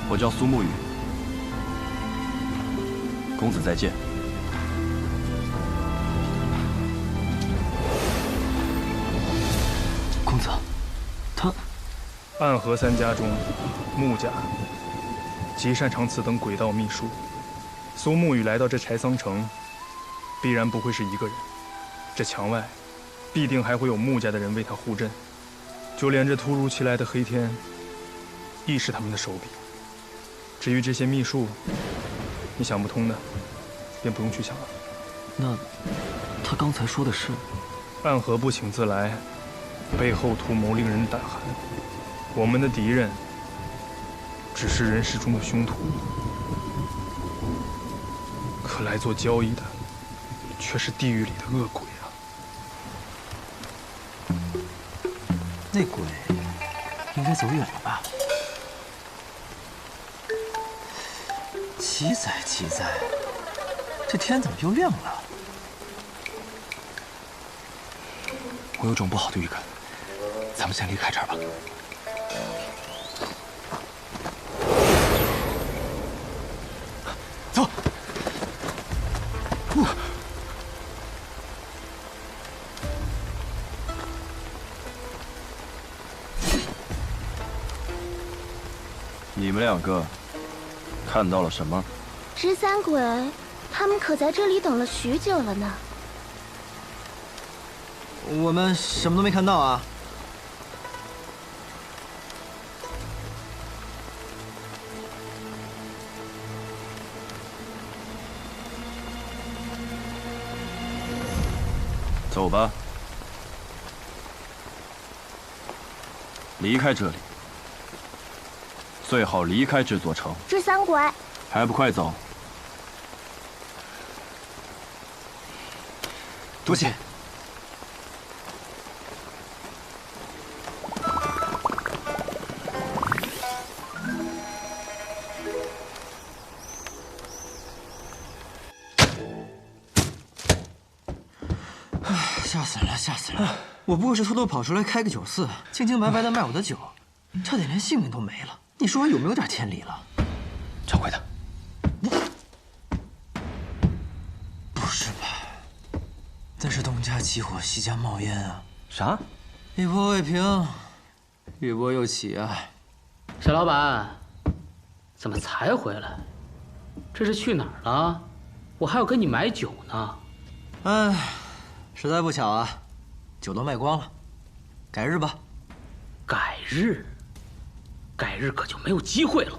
我叫苏沐雨。公子再见。公子，他暗河3家中，穆家极擅长此等诡道秘术。苏沐雨来到这柴桑城，必然不会是一个人。这墙外，必定还会有穆家的人为他护阵。就连这突如其来的黑天，亦是他们的手笔。至于这些秘术，你想不通的，便不用去想了。那他刚才说的是，暗河不请自来，背后图谋令人胆寒。我们的敌人，只是人世中的凶徒。可来做交易的，却是地狱里的恶鬼啊！那鬼应该走远了吧？奇哉奇哉，这天怎么又亮了？我有种不好的预感，咱们先离开这儿吧。走。你们两个看到了什么？十三鬼，他们可在这里等了许久了呢。我们什么都没看到啊。走吧。离开这里，最好离开这座城。这三鬼，还不快走！多谢。吓死了，吓死了！我不过是偷偷跑出来开个酒肆，清清白白的卖我的酒，差点连性命都没了。你说我有没有点天理了？掌柜的，不是吧？那是东家起火，西家冒烟啊！啥？一波未平，一波又起啊！沈老板，怎么才回来？这是去哪儿了？我还要跟你买酒呢。哎。实在不巧啊，酒都卖光了，改日吧。改日？改日可就没有机会了。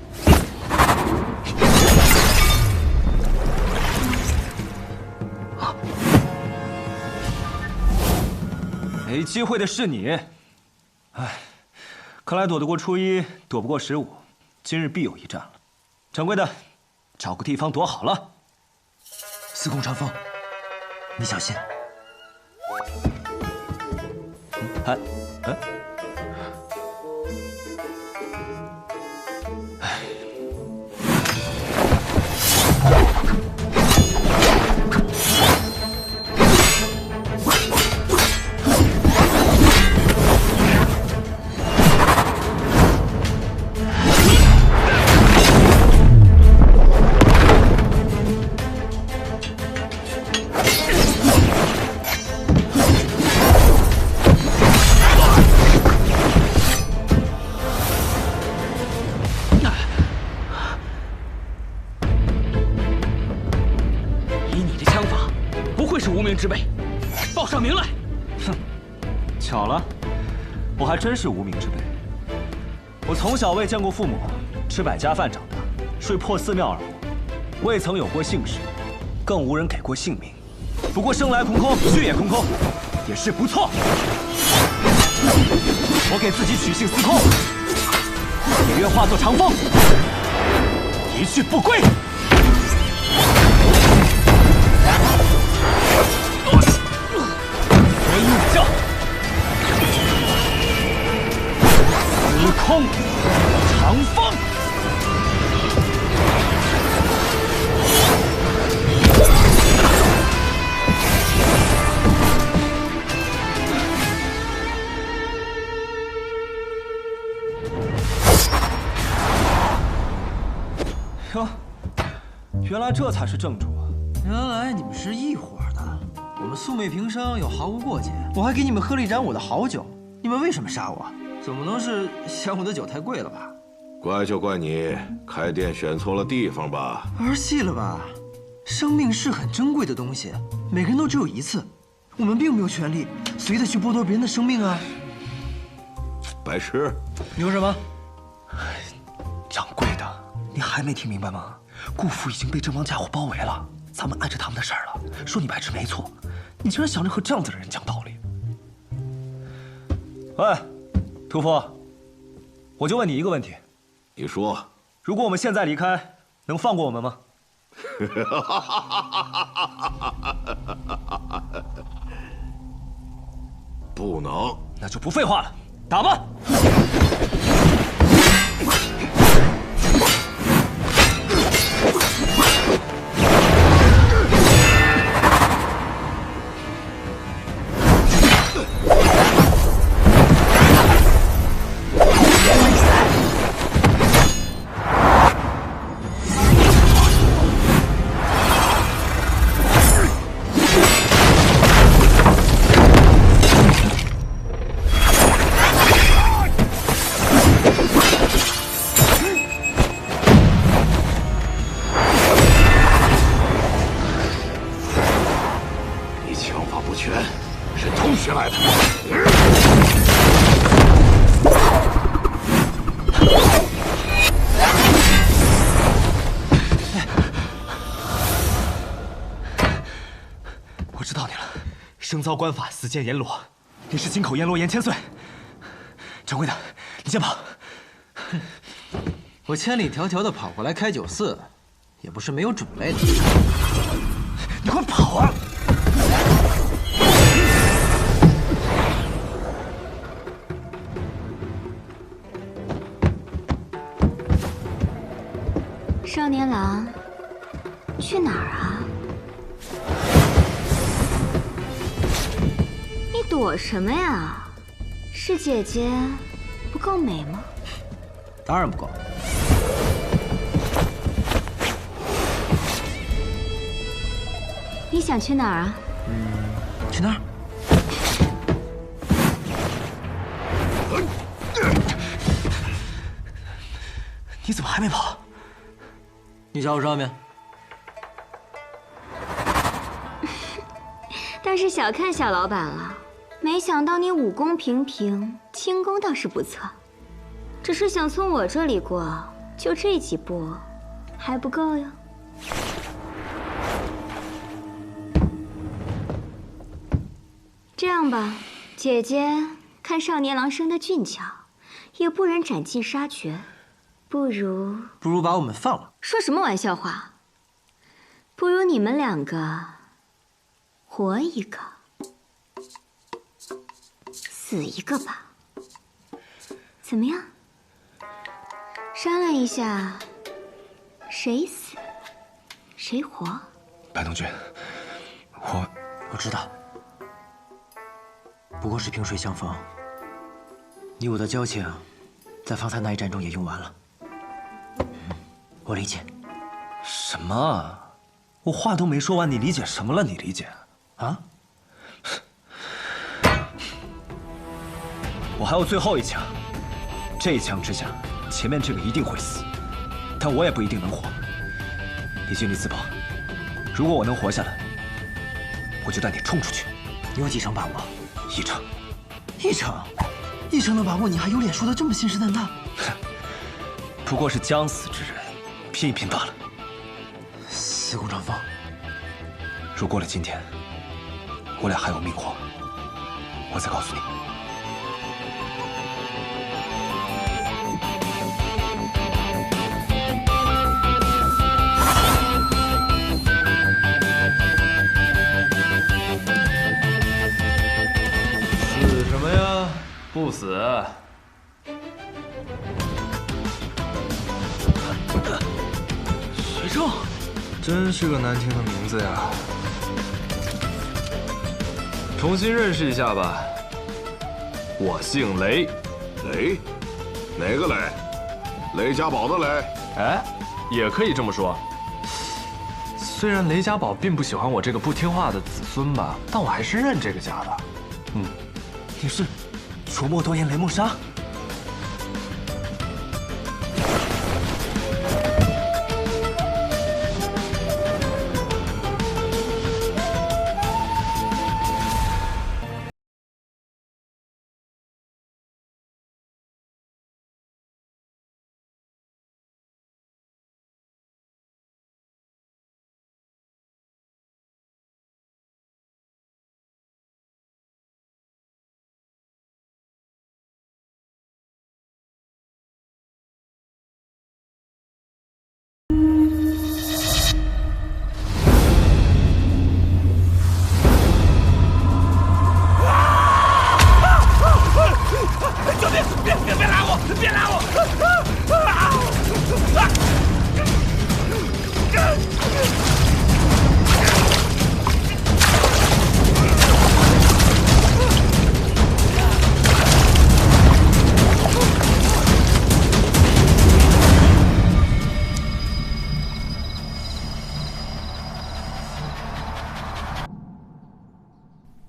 啊！没机会的是你。哎，看来躲得过初一，躲不过15，今日必有一战了。掌柜的，找个地方躲好了。司空传风，你小心。哎，之辈，报上名来！哼，巧了，我还真是无名之辈。我从小未见过父母，吃百家饭长大，睡破寺庙而活，未曾有过姓氏，更无人给过姓名。不过生来空空，去也空空，也是不错。我给自己取姓司空，也愿化作长风，一去不归。武将，司空长风。哟，原来这才是正主啊！原来你们是一伙的。我们素昧平生，又毫无过节，我还给你们喝了一盏我的好酒，你们为什么杀我？总不能是嫌我的酒太贵了吧？怪就怪你开店选错了地方吧？儿戏了吧？生命是很珍贵的东西，每个人都只有一次，我们并没有权利随意的去剥夺别人的生命啊！白痴！你说什么？掌柜的，你还没听明白吗？顾府已经被这帮家伙包围了，咱们碍着他们的事儿了。说你白痴没错，你竟然想着和这样子的人讲道理。喂，屠夫，我就问你一个问题，你说，如果我们现在离开，能放过我们吗？不能。那就不废话了，打吧！生遭官法，死见阎罗。你是金口阎罗严千岁。掌柜的，你先跑！我千里迢迢的跑过来开酒肆，也不是没有准备的。你快跑啊！少年郎，去哪儿啊？你躲什么呀？是姐姐不够美吗？当然不够。你想去哪儿啊？去那儿。你怎么还没跑？你叫我上面。倒是小看小老板了，没想到你武功平平，轻功倒是不错。只是想从我这里过，就这几步，还不够哟。这样吧，姐姐看少年郎生得俊俏，也不忍斩尽杀绝，不如把我们放了。说什么玩笑话？不如你们两个活一个，死一个吧。怎么样？商量一下，谁死谁活？白东君，我知道，不过是萍水相逢。你我的交情，在方才那一战中也用完了。我理解。什么？我话都没说完，你理解什么了？你理解？啊？我还有最后一枪，这一枪之下，前面这个一定会死，但我也不一定能活。你尽力自保，如果我能活下来，我就带你冲出去。你有几成把握？1成。1成的把握，你还有脸说得这么信誓旦旦？不过是将死之人，拼一拼罢了。司空长风，如过了今天，我俩还有命活，我再告诉你。死什么呀？不死！徐正，真是个难听的名字呀。重新认识一下吧，我姓雷。雷？哪个雷？雷家宝的雷？哎，也可以这么说。虽然雷家宝并不喜欢我这个不听话的子孙吧，但我还是认这个家的。你是除墨多言雷梦莎？别拉我！别拉我！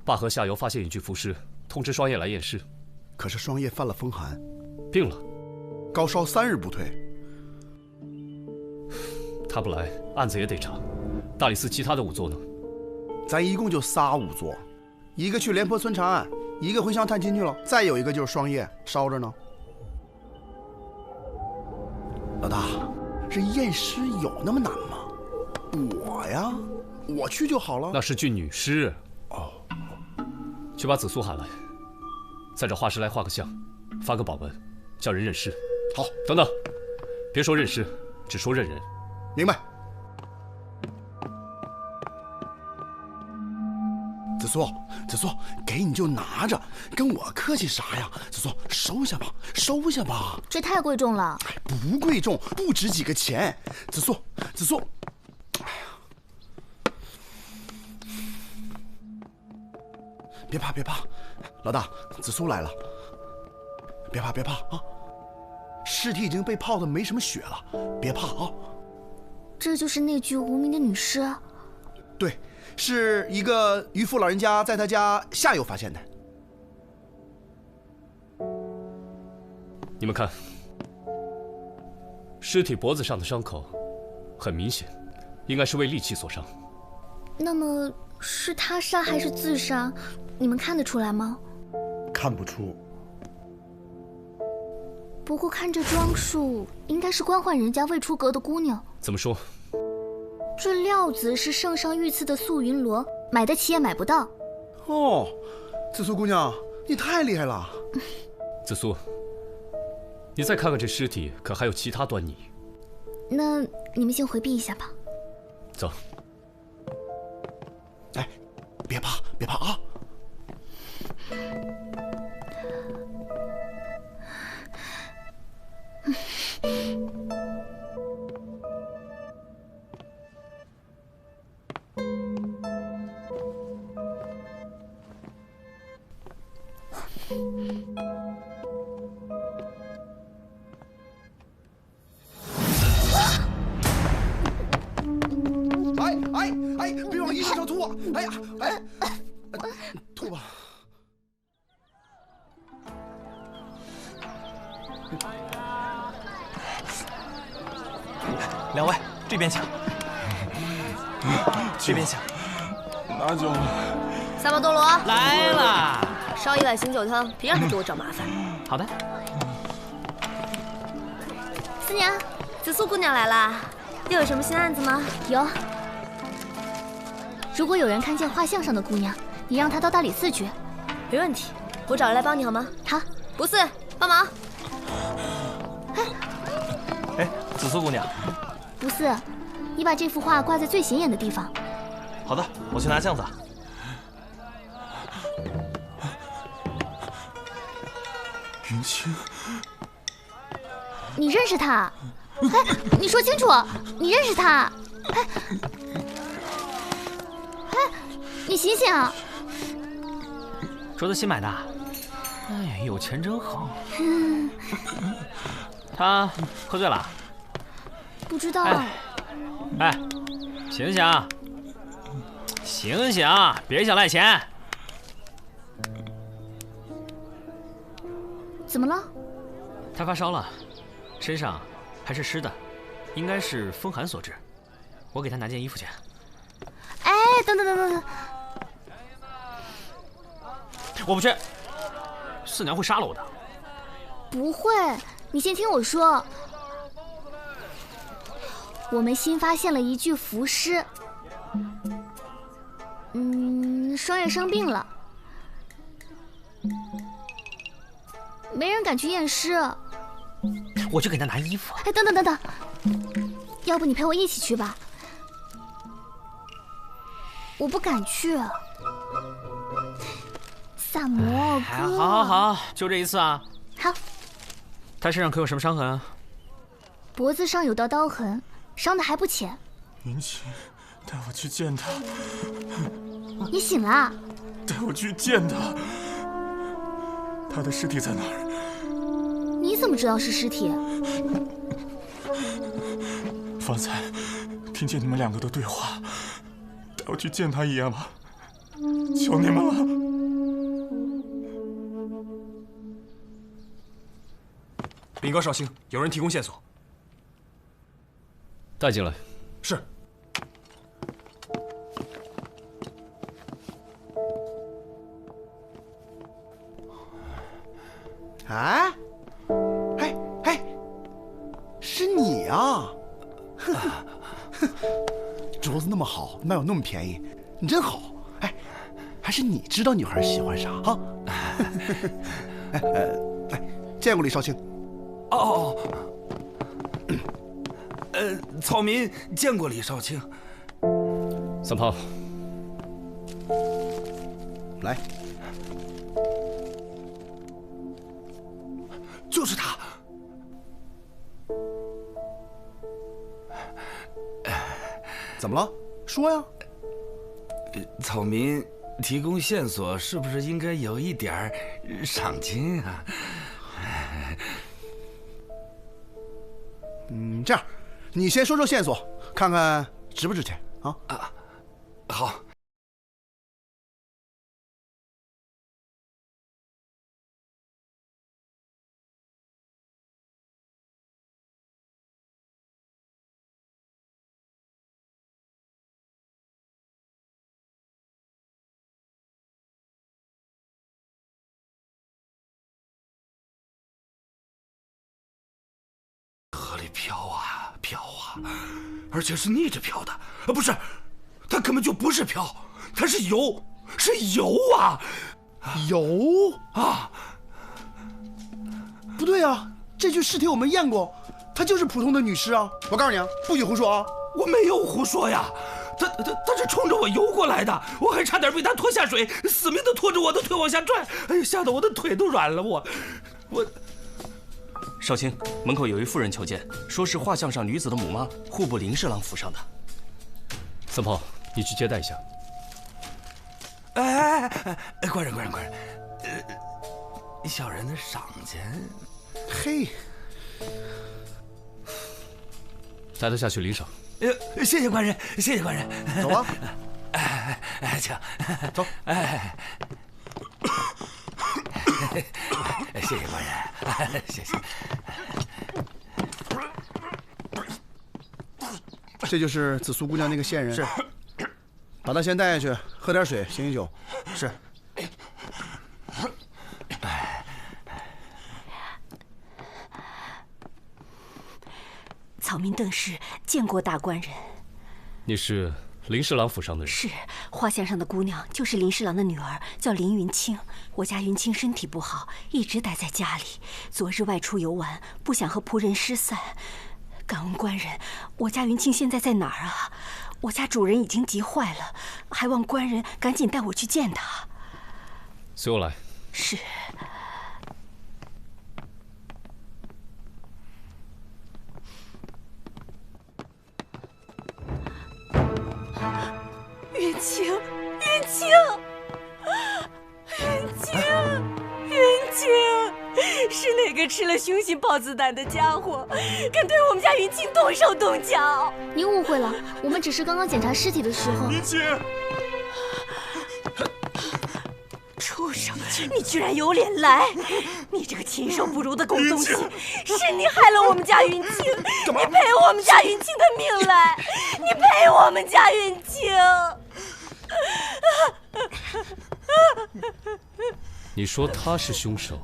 灞河下游发现一具浮尸，通知双叶来验尸。可是双叶犯了风寒，病了，高烧3日不退。他不来，案子也得查。大理寺其他的仵作呢？咱一共就仨仵作，一个去廉颇村查案，一个回乡探亲去了，再有一个就是双叶烧着呢。老大，这验尸有那么难吗？我呀，我去就好了。那是具女尸。哦，去把子苏喊来，再找画师来画个像，发个榜文，叫人认尸。好，等等，别说认尸，只说认人。明白。子苏，子苏，给你就拿着，跟我客气啥呀？子苏，收下吧，收下吧。这太贵重了。不贵重，不值几个钱。子苏，子苏，别怕，别怕，老大，子苏来了。别怕，别怕啊！尸体已经被泡得没什么血了，别怕啊！这就是那具无名的女尸。对，是一个渔夫老人家在他家下游发现的。你们看，尸体脖子上的伤口很明显，应该是为利器所伤。那么是他杀还是自杀？你们看得出来吗？看不出。不过看这装束，应该是官宦人家未出阁的姑娘。怎么说？这料子是圣上御赐的素云罗，买得起也买不到。哦，子苏姑娘，你太厉害了。子苏，你再看看这尸体，可还有其他端倪？那你们先回避一下吧。走。哎，别怕，别怕啊！哎，别往衣服上吐啊！哎呀，吐吧。两位这边请，这边请。拿酒。萨巴多罗来了，烧一碗醒酒汤，别让他给我找麻烦。好的。四娘，紫苏姑娘来啦，又有什么新案子吗？有。如果有人看见画像上的姑娘，你让她到大理寺去。没问题，我找人来帮你好吗？好。不是，帮忙。哎，紫苏姑娘。不是，你把这幅画挂在最显眼的地方。好的，我去拿镜子。云清，你认识他？哎，你说清楚，你认识他？哎，你醒醒！镯子新买的。哎，有钱真好。他喝醉了？不知道。哎，醒醒！醒醒！别想赖钱。怎么了？他发烧了，身上还是湿的，应该是风寒所致。我给他拿件衣服去。哎，等，我不去，四娘会杀了我的。不会，你先听我说。我们新发现了一具浮尸。双叶生病了，没人敢去验尸。我去给他拿衣服。哎，等，要不你陪我一起去吧？我不敢去。萨摩哥。好，就这一次啊。好。他身上可有什么伤痕啊？脖子上有道刀痕，伤得还不浅。云清，带我去见他。你醒了？带我去见他。他的尸体在哪儿？你怎么知道是尸体？方才听见你们两个的对话，带我去见他一眼吧，求你们了。禀告少卿，有人提供线索。带进来。是。哎，是你啊！镯子那么好，卖我那么便宜，你真好。哎，还是你知道女孩喜欢啥啊？见过李少卿。哦，草民见过李少卿。三胖，来，就是他。怎么了？说呀。草民提供线索，是不是应该有一点赏金啊？这样，你先说说线索，看看值不值钱啊？好。河里飘啊飘啊，而且是逆着飘的，不是，它根本就不是飘，它是游，是游啊，游啊！不对啊，这具尸体我们验过，她就是普通的女尸啊！我告诉你啊，不许胡说啊！我没有胡说呀，他是冲着我游过来的，我还差点被他拖下水，死命的拖着我的腿往下拽，哎呀，吓得我的腿都软了，我。少卿，门口有一妇人求见，说是画像上女子的母妈，户部林侍郎府上的。三炮，你去接待一下。哎，官人，小人的赏钱。嘿，带他下去领赏。谢谢官人，谢谢官人。走吧。请走。谢谢官人，谢谢。这就是紫苏姑娘那个线人，是。把她先带下去，喝点水，醒醒酒。是。草民邓氏见过大官人。你是林侍郎府上的人？是，画像上的姑娘就是林侍郎的女儿，叫林云清。我家云清身体不好，一直待在家里。昨日外出游玩，不想和仆人失散。敢问官人，我家云清现在在哪儿啊？我家主人已经急坏了，还望官人赶紧带我去见他。随我来。是。云清，云清，云清，云清，是哪个吃了凶心豹子胆的家伙，敢对我们家云清动手动脚？你误会了，我们只是刚刚检查尸体的时候。云清，畜生！你居然有脸来！你这个禽兽不如的狗东西！是你害了我们家云清！你赔我们家云清的命来！你赔我们家云清！你说他是凶手，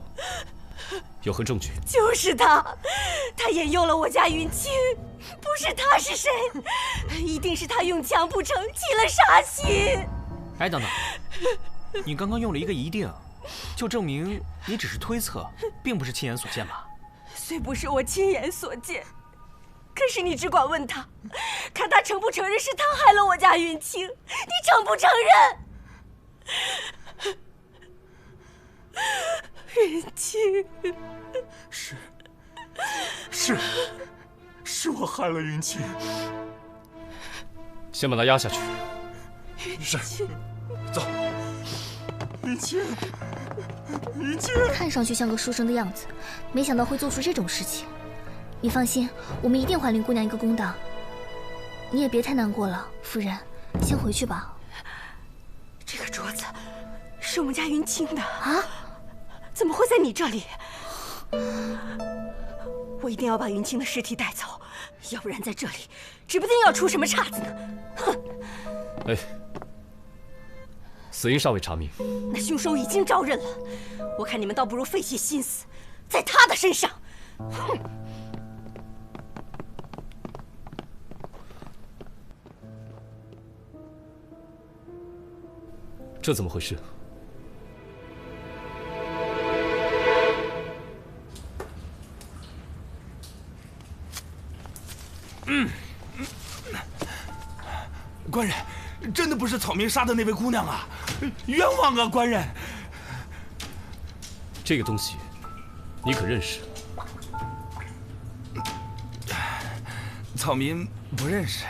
有何证据？就是他，他引诱了我家云清，不是他是谁？一定是他用强不成，起了杀心。哎，等等，你刚刚用了一个一定，就证明你只是推测，并不是亲眼所见吧？虽不是我亲眼所见，可是你只管问他，看他承不承认是他害了我家云清？你承不承认？云清，是我害了云清。先把他押下去。是，走。云清，云清，看上去像个书生的样子，没想到会做出这种事情。你放心，我们一定还林姑娘一个公道。你也别太难过了，夫人，先回去吧。这个镯子是我们家云清的啊，怎么会在你这里？我一定要把云清的尸体带走，要不然在这里指不定要出什么岔子呢。哼！哎，死因尚未查明，那凶手已经招认了，我看你们倒不如费些心思在他的身上。哼！这怎么回事？官人，真的不是草民杀的那位姑娘啊，冤枉啊，官人！这个东西，你可认识？草民不认识。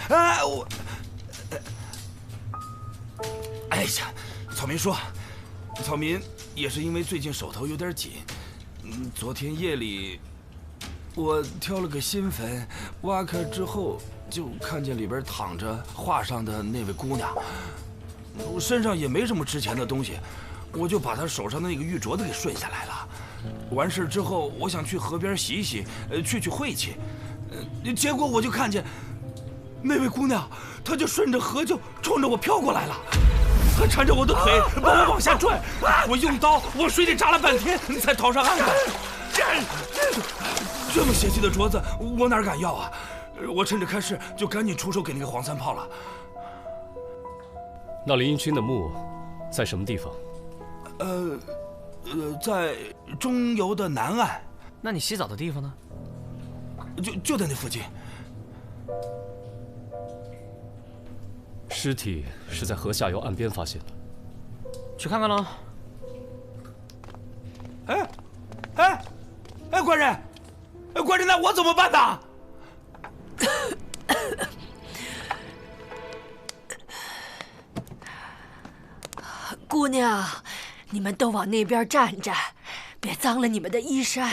啊，我，哎呀，草民说，草民也是因为最近手头有点紧，昨天夜里我挑了个新坟，挖开之后就看见里边躺着画上的那位姑娘，我身上也没什么值钱的东西，我就把她手上的那个玉镯子给顺下来了。完事之后，我想去河边洗一洗，去晦气，结果我就看见那位姑娘，她就顺着河就冲着我飘过来了，她缠着我的腿，把我往下拽，我用刀往水里扎了半天才逃上岸的。这么邪气的镯子，我哪敢要啊！我趁着开市就赶紧出手给那个黄三炮了。那林君的墓在什么地方？在中游的南岸。那你洗澡的地方呢？就在那附近。尸体是在河下游岸边发现的，去看看喽。哎，官人，官人，那我怎么办呢？姑娘，你们都往那边站站，别脏了你们的衣衫。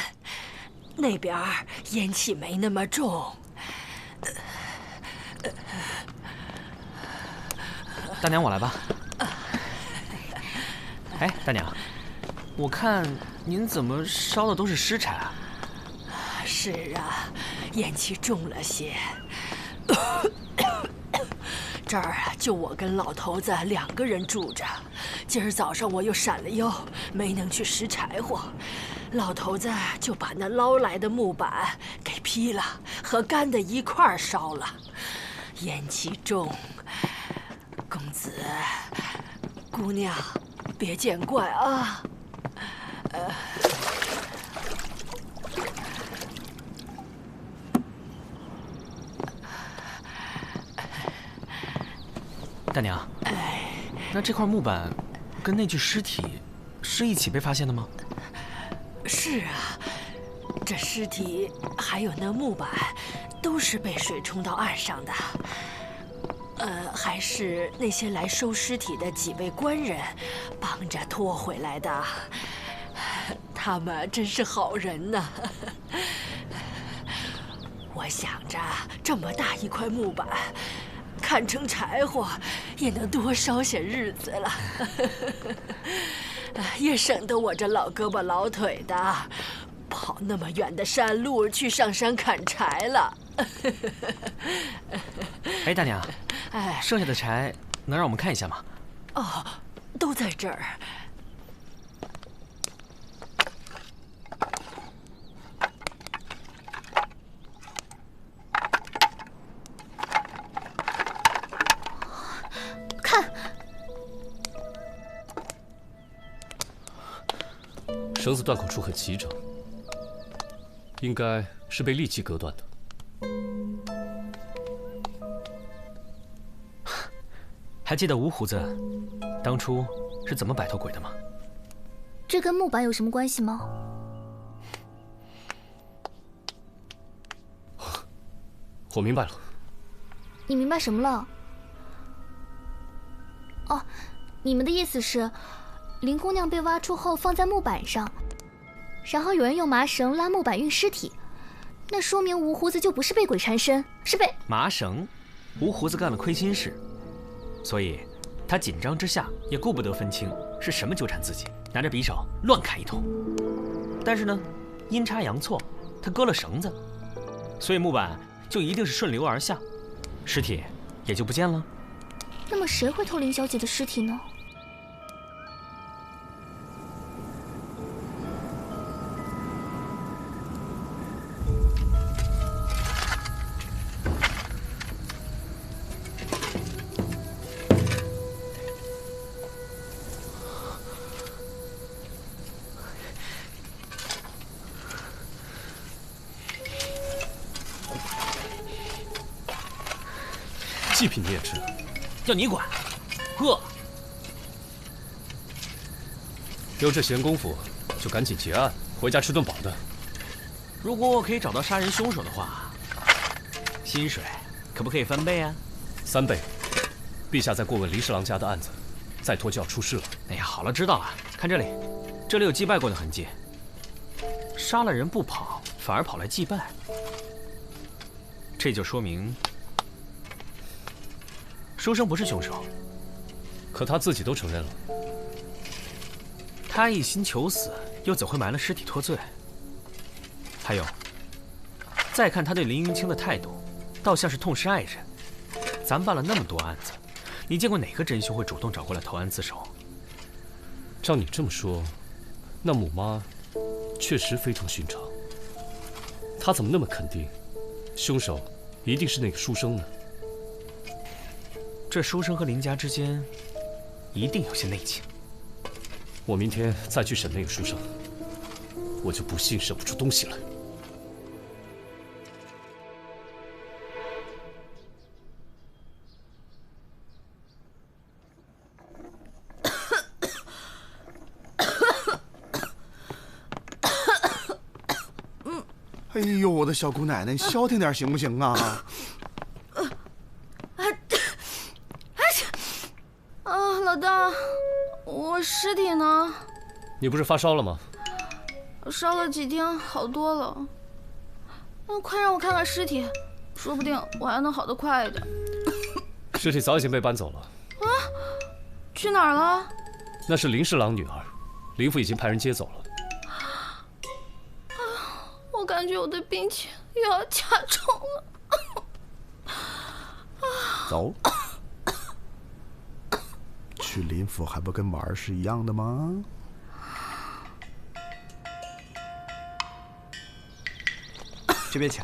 那边烟气没那么重。大娘，我来吧。哎，大娘，我看您怎么烧的都是尸柴啊？是啊，烟气重了些。这儿啊，就我跟老头子2个人住着。今儿早上我又闪了腰，没能去拾柴火。老头子就把那捞来的木板给劈了，和干的一块儿烧了。烟气重，公子、姑娘，别见怪啊。大娘，那这块木板跟那具尸体是一起被发现的吗？是啊，这尸体还有那木板，都是被水冲到岸上的。还是那些来收尸体的几位官人帮着拖回来的。他们真是好人呐。我想着这么大一块木板，看成柴火也能多烧些日子了，也省得我这老胳膊老腿的跑那么远的山路去上山砍柴了。哎，大娘，剩下的柴能让我们看一下吗？哦，都在这儿。看，绳子断口处很齐整，应该是被利器割断的。还记得吴胡子当初是怎么摆脱鬼的吗？这跟木板有什么关系吗？我明白了。你明白什么了？哦，你们的意思是，林姑娘被挖出后放在木板上，然后有人用麻绳拉木板运尸体，那说明吴胡子就不是被鬼缠身，是被麻绳。吴胡子干了亏心事，所以他紧张之下也顾不得分清是什么纠缠自己，拿着匕首乱砍一通。但是呢，阴差阳错，他割了绳子，所以木板就一定是顺流而下，尸体也就不见了。那么谁会偷林小姐的尸体呢？祭品你也吃？要你管？饿。有这闲工夫，就赶紧结案，回家吃顿饱的。如果我可以找到杀人凶手的话，薪水可不可以翻倍啊？3倍。陛下再过问林侍郎家的案子，再拖就要出事了。哎呀，好了，知道了。看这里，这里有祭拜过的痕迹。杀了人不跑，反而跑来祭拜，这就说明书生不是凶手。可他自己都承认了。他一心求死，又怎会埋了尸体脱罪？还有，再看他对林云清的态度，倒像是痛失爱人。咱办了那么多案子，你见过哪个真凶会主动找过来投案自首？照你这么说，那母妈确实非同寻常。她怎么那么肯定，凶手一定是那个书生呢？这书生和林家之间一定有些内情。我明天再去审那个书生，我就不信审不出东西来。哎呦，我的小姑奶奶，你消停点行不行啊？老大，我尸体呢？你不是发烧了吗？烧了几天，好多了。快让我看看尸体，说不定我还能好得快一点。尸体早已经被搬走了。啊？去哪儿了？那是林侍郎女儿，林父已经派人接走了。我感觉我的病情又要加重了。走，去林府还不跟玩儿是一样的吗？这边请。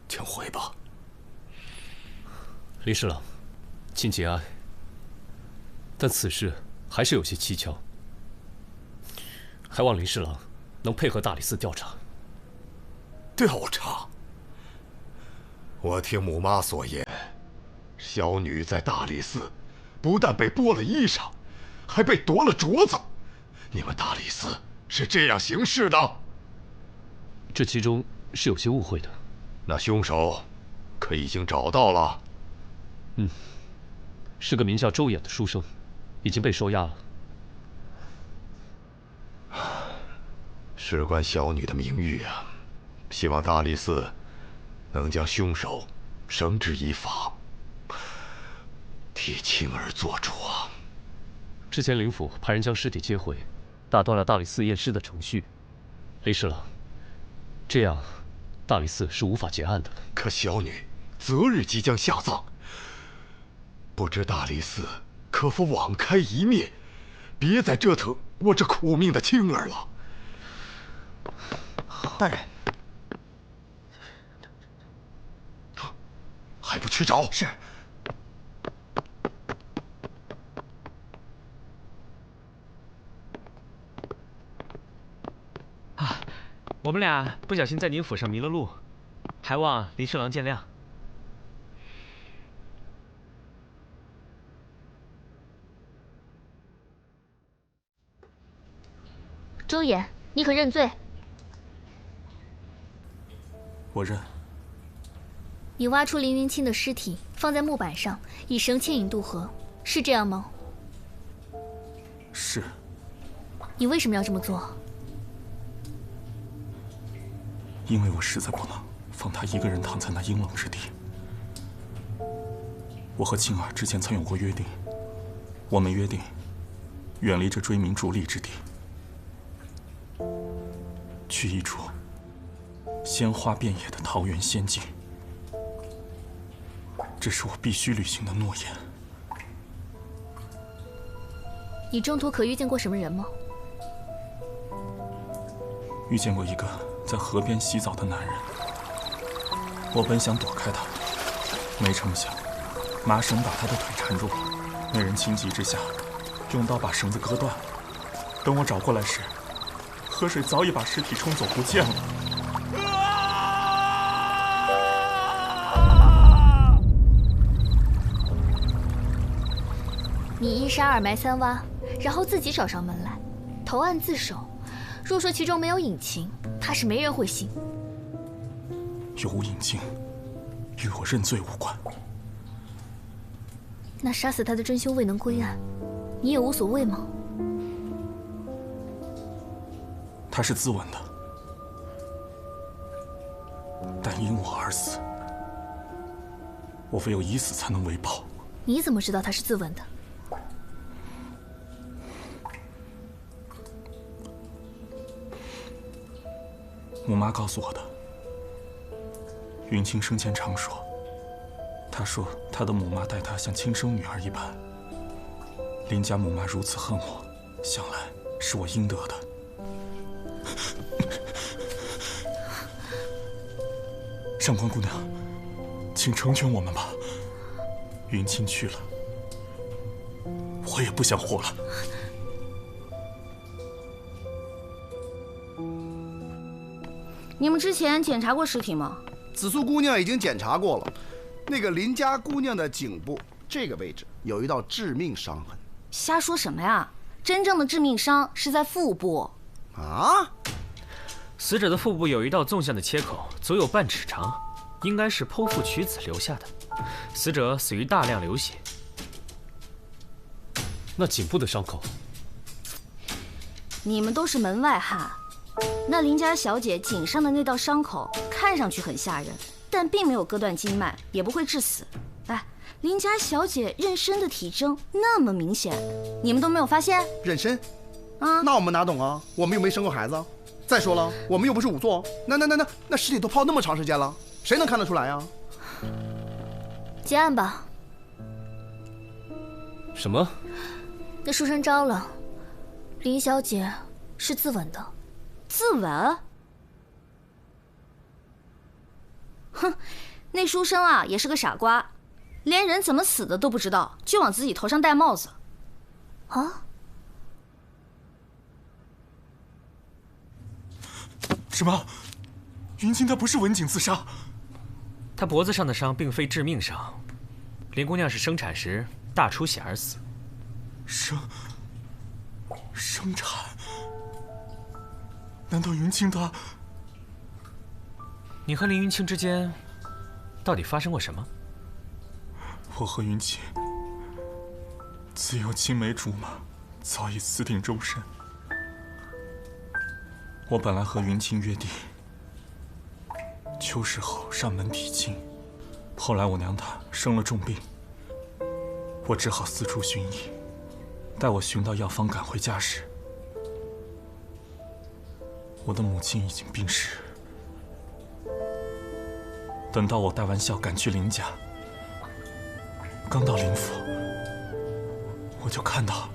请回吧，林侍郎，请节哀。但此事还是有些蹊跷，还望林侍郎能配合大理寺调查。调查？我听母妈所言，小女在大理寺不但被剥了衣裳，还被夺了镯子。你们大理寺是这样行事的？这其中是有些误会的。那凶手可已经找到了？是个名叫周衍的书生，已经被收押了。事关小女的名誉啊，希望大理寺能将凶手绳之以法，替青儿做主啊！之前林府派人将尸体接回，打断了大理寺验尸的程序。林侍郎，这样大理寺是无法结案的。可小女择日即将下葬，不知大理寺可否网开一面，别再折腾我这苦命的青儿了。大人，还不去找？是。我们俩不小心在您府上迷了路，还望林侍郎见谅。周衍，你可认罪？我认。你挖出林云清的尸体，放在木板上，以绳牵引渡河，是这样吗？是。你为什么要这么做？因为我实在不能放她一个人躺在那阴冷之地。我和青儿之前曾有过约定，我们约定远离这追名逐利之地，去一处鲜花遍野的桃源仙境。这是我必须履行的诺言。你中途可遇见过什么人吗？遇见过一个在河边洗澡的男人，我本想躲开他，没成想麻绳把他的腿缠住了。那人情急之下，用刀把绳子割断了。等我找过来时，河水早已把尸体冲走不见了。你一杀二埋三挖，然后自己找上门来，投案自首。若说其中没有隐情，怕是没人会信。有无隐情，与我认罪无关。那杀死他的真凶未能归案，你也无所谓吗？他是自刎的，但因我而死。我唯有以死才能为报。你怎么知道他是自刎的？母妈告诉我的。云清生前常说，她说她的母妈待她像亲生女儿一般。林家母妈如此恨我，想来是我应得的。上官姑娘，请成全我们吧。云清去了，我也不想活了。你们之前检查过尸体吗？紫苏姑娘已经检查过了，那个林家姑娘的颈部这个位置有一道致命伤痕。瞎说什么呀？真正的致命伤是在腹部。啊？死者的腹部有一道纵向的切口，足有半尺长，应该是剖腹取子留下的。死者死于大量流血。那颈部的伤口？你们都是门外汉。那林家小姐颈上的那道伤口看上去很吓人，但并没有割断经脉，也不会致死。哎，林家小姐妊娠的体征那么明显，你们都没有发现？妊娠？啊？那我们哪懂啊？我们又没生过孩子。再说了，我们又不是仵作。那尸体都泡那么长时间了，谁能看得出来呀？结案吧。什么？那书生招了，林小姐是自刎的。自刎？哼，那书生啊也是个傻瓜，连人怎么死的都不知道，就往自己头上戴帽子。啊？什么？云清她不是刎颈自杀？她脖子上的伤并非致命伤，林姑娘是生产时大出血而死。生产？难道云清她？你和林云清之间到底发生过什么？我和云清自有青梅竹马，早已私定终身。我本来和云清约定，秋时后上门提亲，后来我娘她生了重病，我只好四处寻医。待我寻到药方赶回家时，我的母亲已经病逝。等到我带完孝赶去林家，刚到林府，我就看到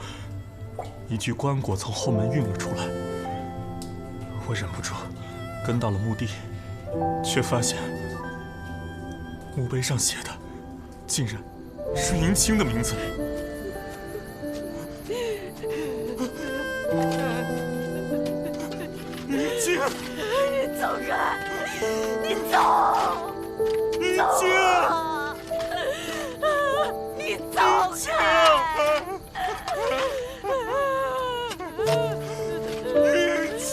一具棺椁从后门运了出来。我忍不住跟到了墓地，却发现墓碑上写的竟然是云清的名字。云清，你走开！你走！云清，你走开！云清。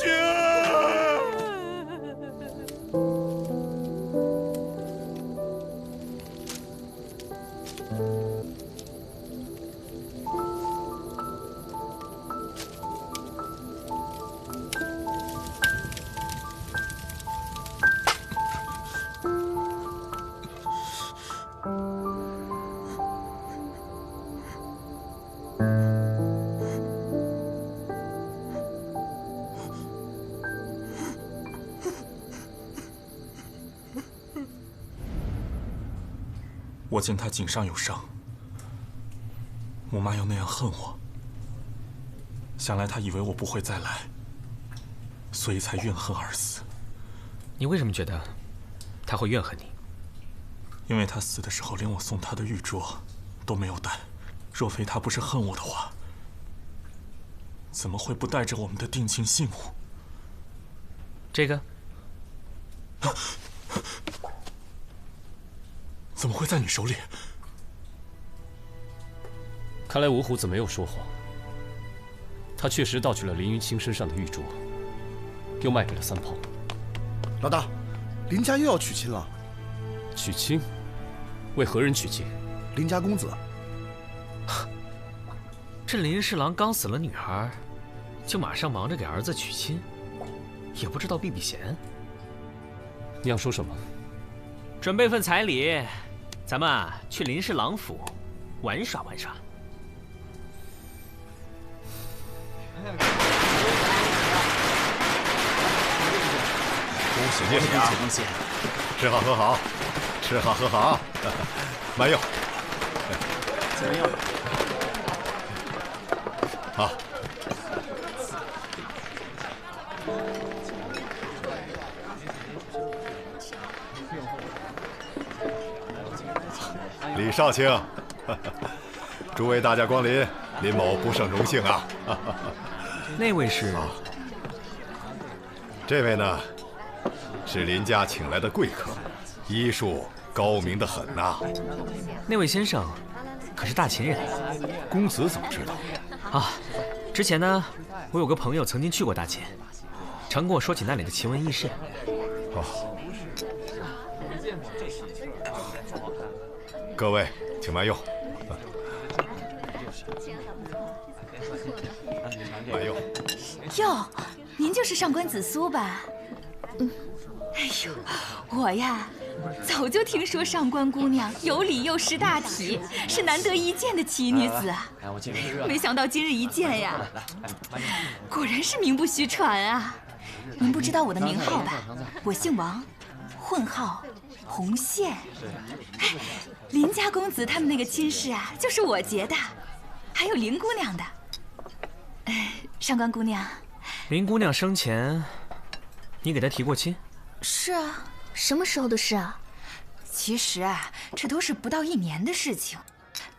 我见他颈上有伤，母妈又那样恨我，想来她以为我不会再来，所以才怨恨而死。你为什么觉得他会怨恨你？因为他死的时候连我送他的玉镯都没有带，若非他不是恨我的话，怎么会不带着我们的定情信物？这个怎么会在你手里？看来吴胡子没有说谎，他确实盗取了林云清身上的玉镯，又卖给了三炮。老大，林家又要娶亲了。娶亲？为何人娶亲？林家公子。这林侍郎刚死了女儿，就马上忙着给儿子娶亲，也不知道避避嫌。你要说什么？准备份彩礼，咱们去林侍郎府玩耍玩耍。恭喜恭喜啊！恭喜！吃好喝好，吃好喝好啊！慢用。怎么样？好。李少卿，诸位大驾光临，林某不胜荣幸啊！那位是？这位呢，是林家请来的贵客，医术高明的很呐。那位先生可是大秦人？公子怎么知道？啊，之前呢，我有个朋友曾经去过大秦，常跟我说起那里的奇闻异事。哦。各位，请慢用。慢用。哟，您就是上官紫苏吧？哎呦，我呀，早就听说上官姑娘有礼又识大体，是难得一见的奇女子啊。没想到今日一见呀，果然是名不虚传啊。您不知道我的名号吧？我姓王，混号红线。哎，林家公子他们那个亲事啊，就是我结的，还有林姑娘的。上官姑娘，林姑娘生前，你给她提过亲？是啊。什么时候的事啊？其实啊，这都是不到1年的事情。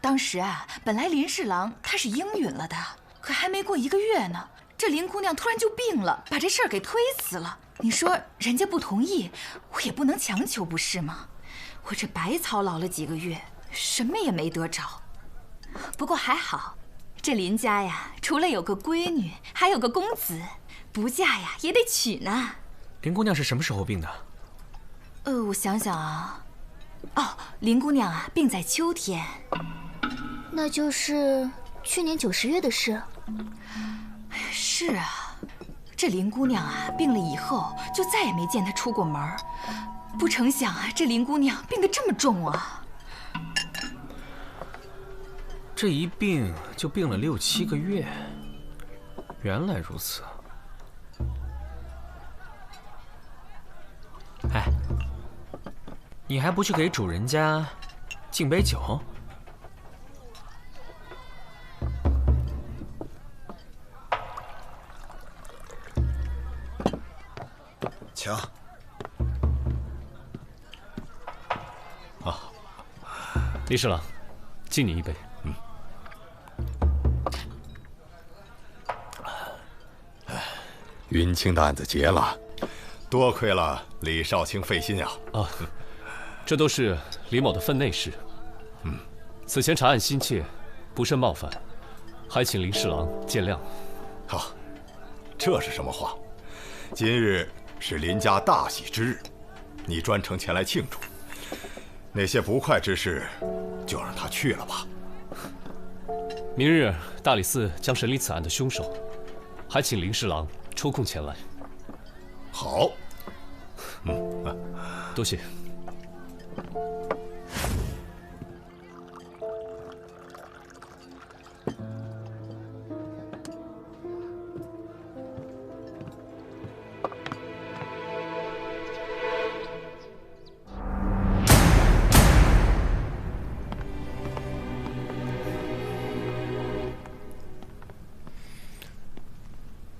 当时啊，本来林侍郎他是应允了的，可还没过1个月呢，这林姑娘突然就病了，把这事儿给推死了。你说人家不同意，我也不能强求，不是吗？我这白操劳了几个月，什么也没得着。不过还好，这林家呀，除了有个闺女，还有个公子，不嫁呀也得娶呢。林姑娘是什么时候病的？我想想啊，哦，林姑娘啊，病在秋天，那就是去年9、10月的事。是啊，这林姑娘啊，病了以后就再也没见她出过门。不成想啊，这林姑娘病得这么重啊！这一病就病了6、7个月，原来如此。哎，你还不去给主人家敬杯酒？请。啊，李侍郎，敬你一杯。云清的案子结了，多亏了李少卿费心呀！啊，这都是李某的分内事。此前查案心切，不慎冒犯，还请林侍郎见谅。好，这是什么话？今日是林家大喜之日，你专程前来庆祝，那些不快之事，就让他去了吧。明日大理寺将审理此案的凶手，还请林侍郎抽空前来。好，多谢。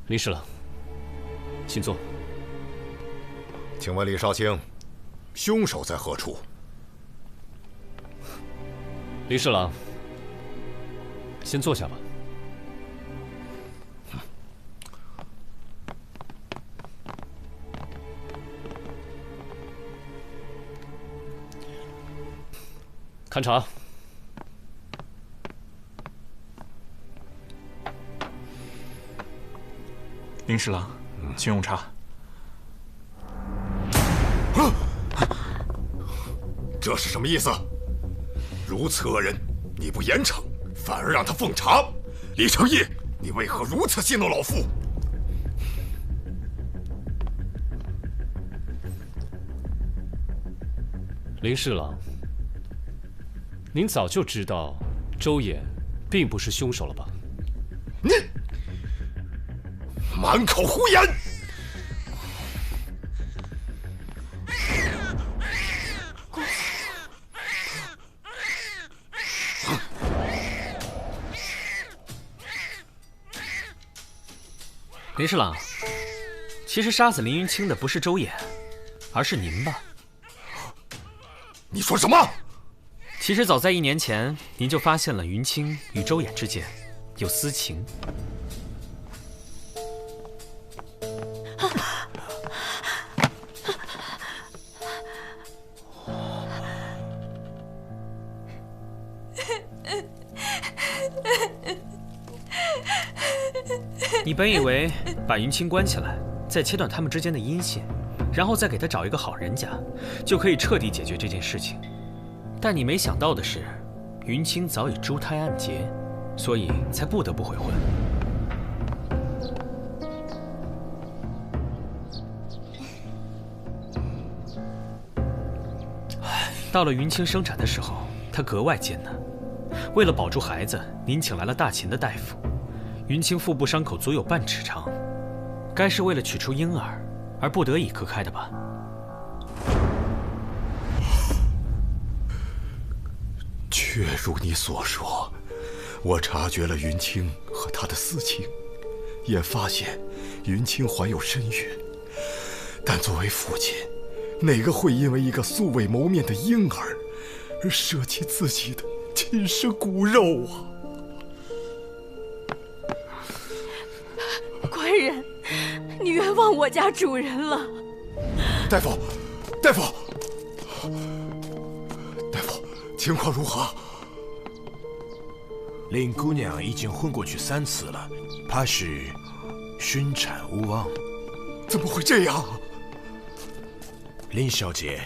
林侍郎，请坐。请问李少卿，凶手在何处？林侍郎，先坐下吧。看茶。林侍郎，请用茶。这是什么意思？如此恶人，你不严惩，反而让他奉茶。李承义，你为何如此戏弄老夫？林侍郎，您早就知道周衍并不是凶手了吧？你满口胡言！林侍郎，其实杀死林云清的不是周衍，而是您吧？你说什么？其实早在1年前，您就发现了云清与周衍之间有私情。你本以为把云清关起来，再切断他们之间的音信，然后再给他找一个好人家，就可以彻底解决这件事情。但你没想到的是，云清早已珠胎暗结，所以才不得不悔婚。到了云清生产的时候，她格外艰难。为了保住孩子，您请来了大秦的大夫。云清腹部伤口足有半尺长，该是为了取出婴儿而不得已割开的吧？确如你所说，我察觉了云清和他的私情，也发现云清怀有身孕。但作为父亲，哪个会因为一个素未谋面的婴儿而舍弃自己的亲生骨肉啊？官人，你冤枉我家主人了。大夫，大夫，大夫，情况如何？林姑娘已经昏过去3次了，怕是顺产无望。怎么会这样？林小姐，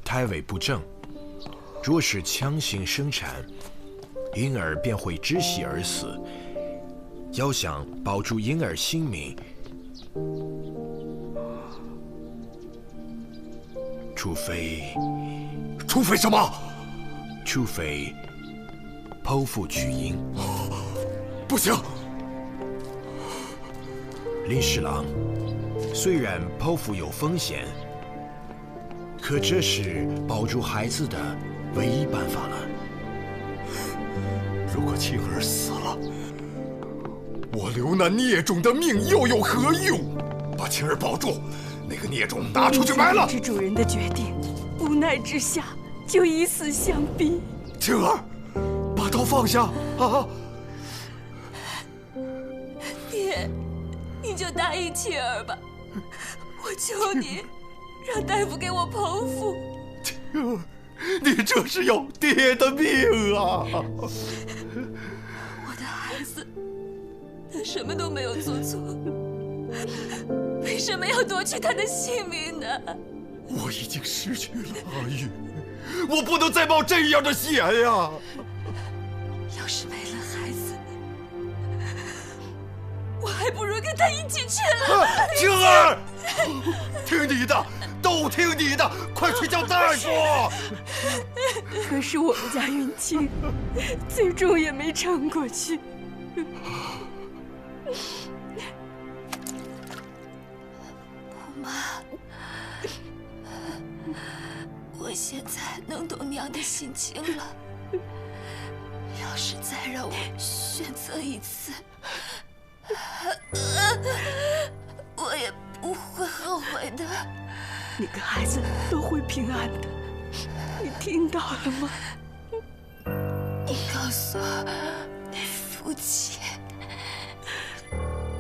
胎位不正，若是强行生产，婴儿便会窒息而死。要想保住婴儿性命，除非什么？除非剖腹取婴。不行！林侍郎，虽然剖腹有风险，可这是保住孩子的唯一办法了。如果青儿死了，我留那孽种的命又有何用？把青儿保住，那个孽种拿出去埋了。是主人的决定，无奈之下就以死相逼。青儿，把刀放下啊！爹，你就答应青儿吧，我求你，让大夫给我剖腹。青儿，你这是要爹的命啊！我的孩子，他什么都没有做错，为什么要夺去他的性命呢？我已经失去了阿玉，我不能再冒这样的险呀！要是没了孩子，我还不如跟他一起去了。青儿，听你的，都听你的，快去叫大夫！可是我们家云清最终也没撑过去。妈，我现在能懂娘的心情了。要是再让我选择一次，悔的，你跟孩子都会平安的，你听到了吗？你告诉父亲，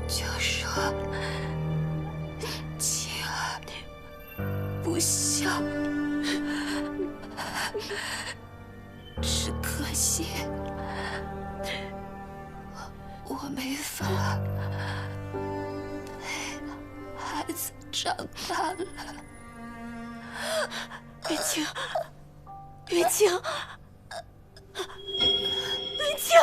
就说妻儿不孝，只可惜我没法陪孩子长大了。云清，云清，云清。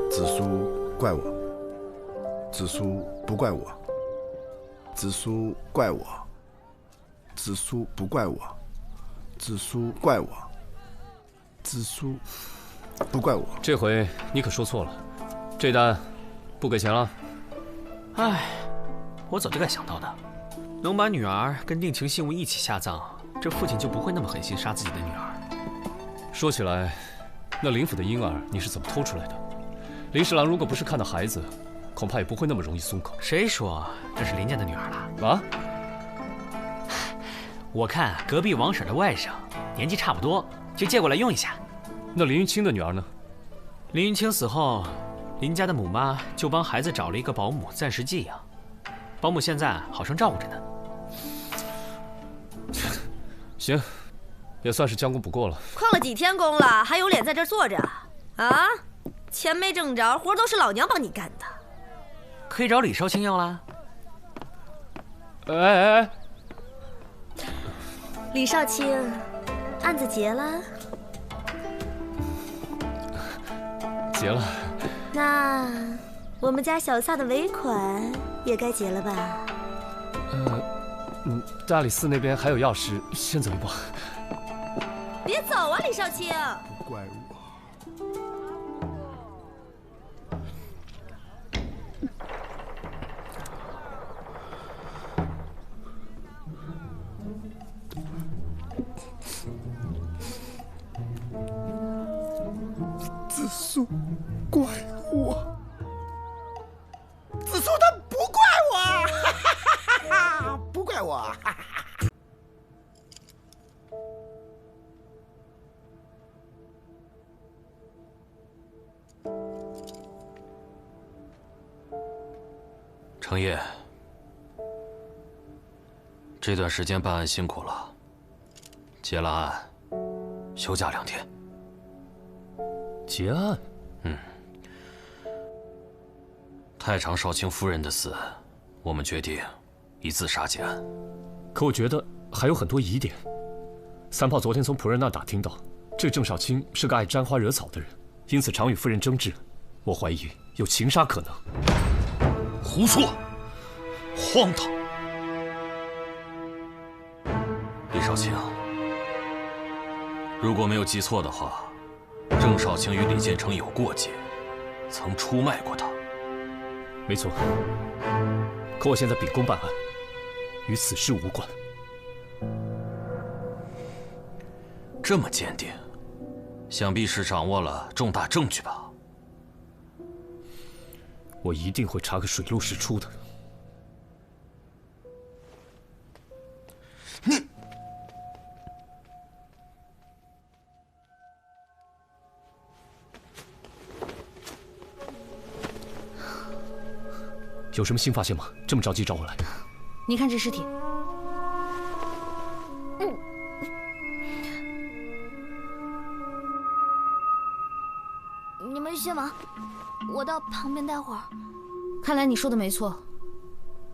子苏怪我，子苏不怪我，子苏怪我，子苏不怪我，子苏怪我，子苏不怪我。这回你可说错了，这单不给钱了。唉，我早就该想到的，能把女儿跟定情信物一起下葬，这父亲就不会那么狠心杀自己的女儿。说起来，那林府的婴儿你是怎么偷出来的？林侍郎如果不是看到孩子，恐怕也不会那么容易松口。谁说这是林家的女儿了？啊？我看隔壁王婶的外甥年纪差不多，就借过来用一下。那林云清的女儿呢？林云清死后，林家的母妈就帮孩子找了一个保姆暂时寄养，保姆现在好生照顾着呢。行，也算是将功补过了。旷了几天工了，还有脸在这坐着啊？钱没挣着，活都是老娘帮你干的。可以找李少卿要啦。哎，李少卿，案子结了？结了。那我们家小萨的尾款也该结了吧？大理寺那边还有要事，先走一步。别走啊，李少卿！不怪我。子苏怪我，子苏他不怪我，不怪我。程烨，这段时间办案辛苦了，结了案，休假2天。结案？太常少卿夫人的死，我们决定以自杀结案。可我觉得还有很多疑点。三炮昨天从仆人那打听到，这郑少卿是个爱沾花惹草的人，因此常与夫人争执。我怀疑有情杀可能。胡说！荒唐！李少卿，如果没有记错的话，郑少卿与李建成有过节，曾出卖过他。没错。可我现在秉公办案，与此事无关。这么坚定，想必是掌握了重大证据吧？我一定会查个水落石出的。你有什么新发现吗？这么着急找我来？你看这尸体。你们先忙，我到旁边待会儿。看来你说的没错，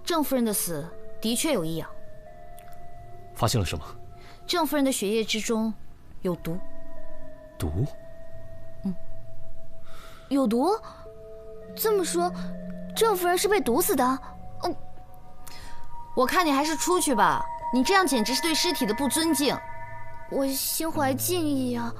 郑夫人的死的确有异样。发现了什么？郑夫人的血液之中有毒。毒？有毒？这么说，郑夫人是被毒死的。我看你还是出去吧，你这样简直是对尸体的不尊敬。我心怀敬意啊。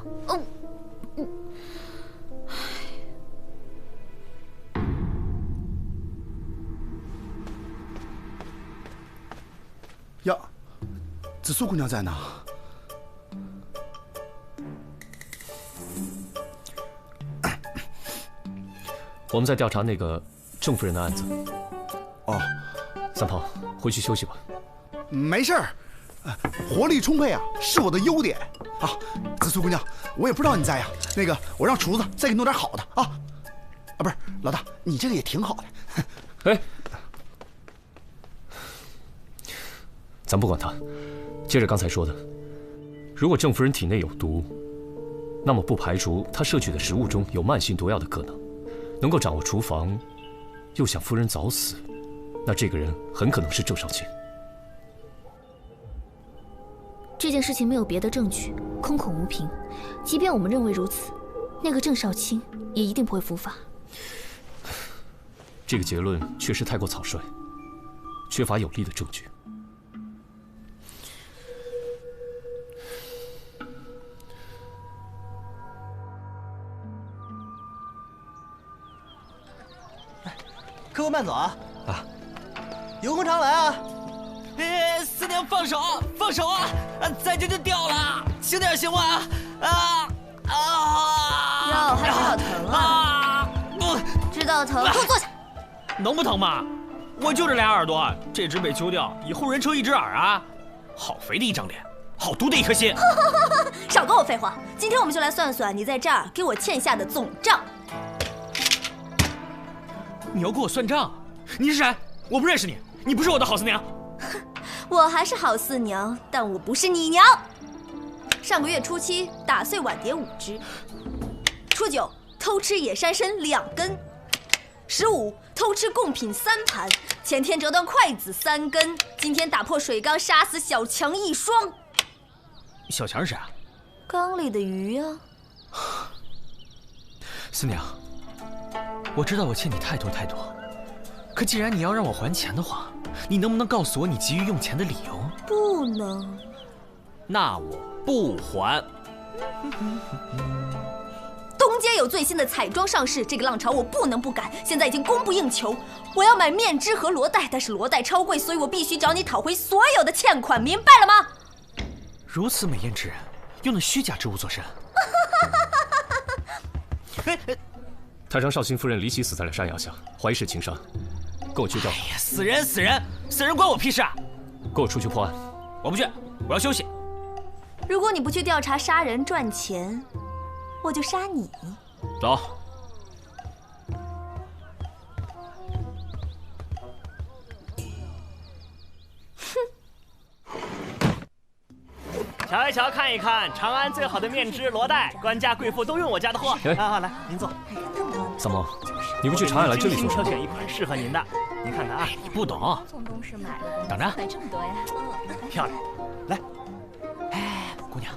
呀，紫苏姑娘在呢。我们在调查那个郑夫人的案子。哦，三胖，回去休息吧。没事儿，活力充沛啊，是我的优点啊。紫苏姑娘，我也不知道你在呀。那个，我让厨子再给你弄点好的啊。啊，不是，老大，你这个也挺好的。哎，咱不管他，接着刚才说的，如果郑夫人体内有毒，那么不排除她摄取的食物中有慢性毒药的可能。能够掌握厨房，又想夫人早死，那这个人很可能是郑少卿。这件事情没有别的证据，空口无凭。即便我们认为如此，那个郑少卿也一定不会伏法。这个结论确实太过草率，缺乏有力的证据。客户慢走啊！啊，有空常来啊！四娘放手，放手啊！再这就掉了，轻点行吗？哟，还知道疼啊？知道疼，给我坐下。能不疼吗？我就这俩耳朵，这只被揪掉，以后人抽一只耳啊！好肥的一张脸，好毒的一颗心。少跟我废话！今天我们就来算算你在这儿给我欠下的总账。你要给我算账？你是谁？我不认识你，你不是我的好四娘。我还是好四娘，但我不是你娘。上个月初7打碎碗碟5只，初9偷吃野山参2根，15偷吃贡品3盘，前天折断筷子3根，今天打破水缸杀死小强1双。小强是谁啊？缸里的鱼啊。四娘，我知道我欠你太多太多，可既然你要让我还钱的话，你能不能告诉我你急于用钱的理由？不能。那我不还。东街有最新的彩妆上市，这个浪潮我不能不赶，现在已经供不应求。我要买面脂和罗带，但是罗带超贵，所以我必须找你讨回所有的欠款，明白了吗？如此美艳之人，用了虚假之物做甚？太上少卿夫人离奇死在了山崖下，怀疑是情杀，跟我去调查。哎呀，死人死人死人，关我屁事啊！跟我出去破案。我不去，我要休息。如果你不去调查杀人赚钱，我就杀你。走。瞧一瞧，看一看，长安最好的面脂、罗带，官家贵妇都用我家的货。来，您坐。三毛，你不去长安来这里做什么？挑选一款适合您的，您看看啊。你不懂。从东市买的，等着。买这么多呀？漂亮。来，哎，姑娘，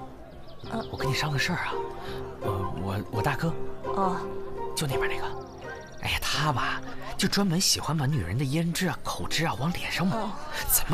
我跟你商个事儿啊。我大哥。哦。就那边那个。哎呀，他吧，就专门喜欢把女人的胭脂啊、口脂啊往脸上抹，怎么？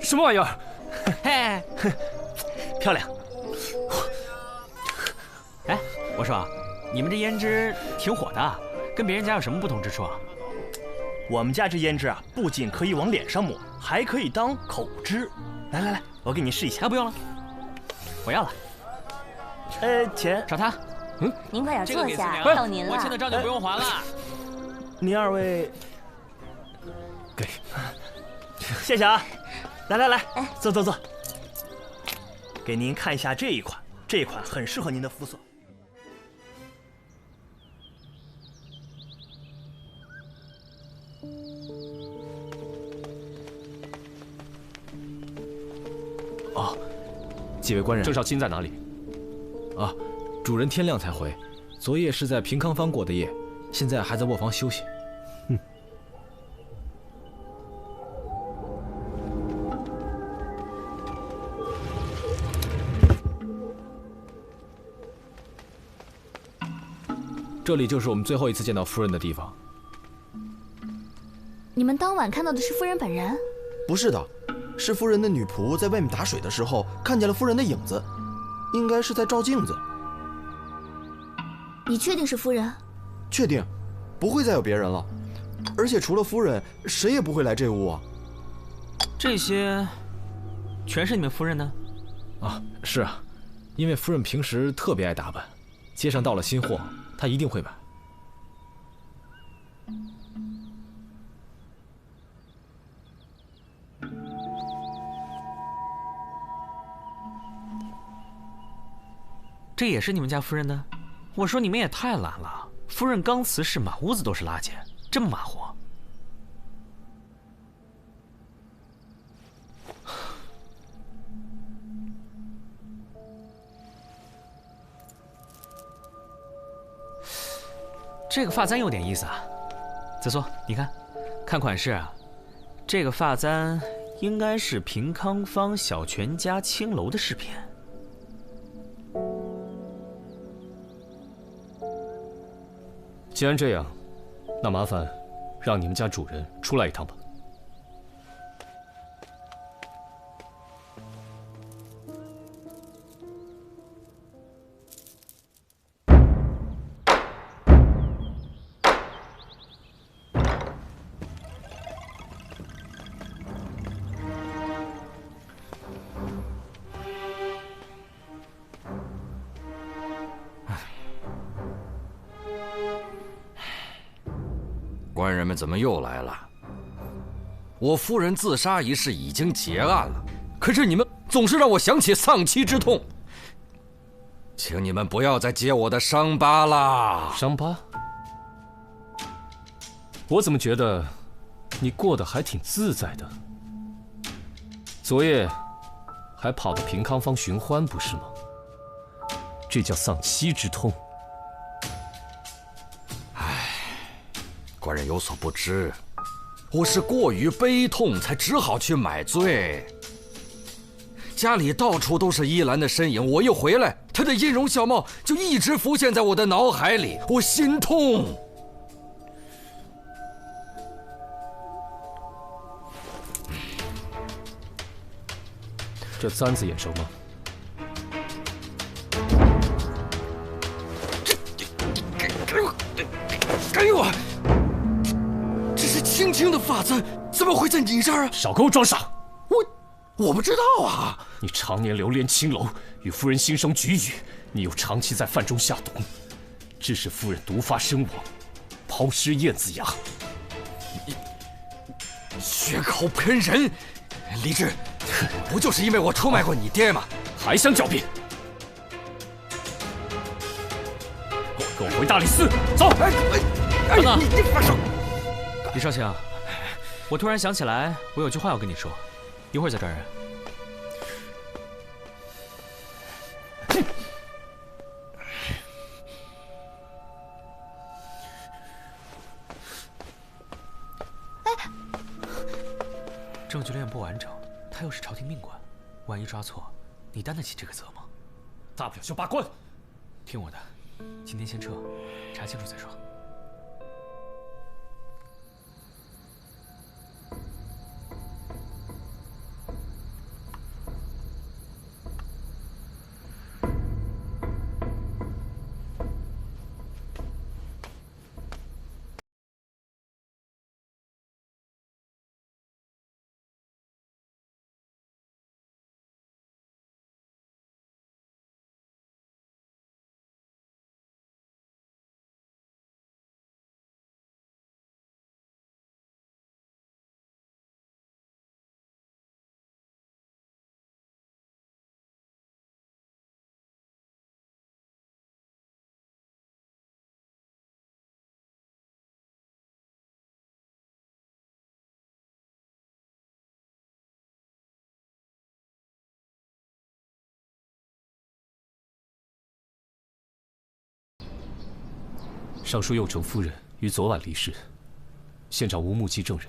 什么玩意儿？嘿，漂亮。哎，我说，你们这胭脂挺火的，跟别人家有什么不同之处啊？我们家这胭脂啊，不仅可以往脸上抹，还可以当口脂。来，我给你试一下。不用了，我要了。钱找他。您快点坐下，到您了。我欠的账就不用还了。您二位，给。谢谢啊！来，坐。给您看一下这一款，这一款很适合您的肤色。哦，几位官人，郑少卿在哪里？啊，主人天亮才回，昨夜是在平康坊过的夜，现在还在卧房休息。这里就是我们最后一次见到夫人的地方。你们当晚看到的是夫人本人？不是的，是夫人的女仆在外面打水的时候看见了夫人的影子，应该是在照镜子。你确定是夫人？确定，不会再有别人了。而且除了夫人，谁也不会来这屋啊。这些，全是你们夫人呢？啊，是啊，因为夫人平时特别爱打扮，街上到了新货，她一定会买。这也是你们家夫人的？我说你们也太懒了，夫人刚辞世，满屋子都是垃圾，这么马虎。这个发簪有点意思啊，子苏，你看款式啊，这个发簪应该是平康坊小泉家青楼的饰品。既然这样，那麻烦让你们家主人出来一趟吧。官人们怎么又来了？我夫人自杀一事已经结案了，可是你们总是让我想起丧妻之痛。请你们不要再揭我的伤疤啦！伤疤？我怎么觉得你过得还挺自在的？昨夜还跑到平康坊寻欢，不是吗？这叫丧妻之痛。官人有所不知，我是过于悲痛，才只好去买醉。家里到处都是依兰的身影，我一回来，她的音容笑貌就一直浮现在我的脑海里，我心痛。这簪子眼熟吗？给我！这是青青的发簪，怎么会在你这儿啊？少给我装傻！我不知道啊！你常年流连青楼，与夫人心生龃龉，你又长期在饭中下毒，致使夫人毒发身亡，抛尸燕子崖。你血口喷人，李治，不就是因为我出卖过你爹吗？还想狡辩？跟我回大理寺，走！等等，你放手！李少卿，我突然想起来，我有句话要跟你说，一会儿再抓人。证据链不完整，他又是朝廷命官，万一抓错，你担得起这个责吗？大不了就罢官。听我的，今天先撤，查清楚再说。上书右丞夫人于昨晚离世，现场无目击证人。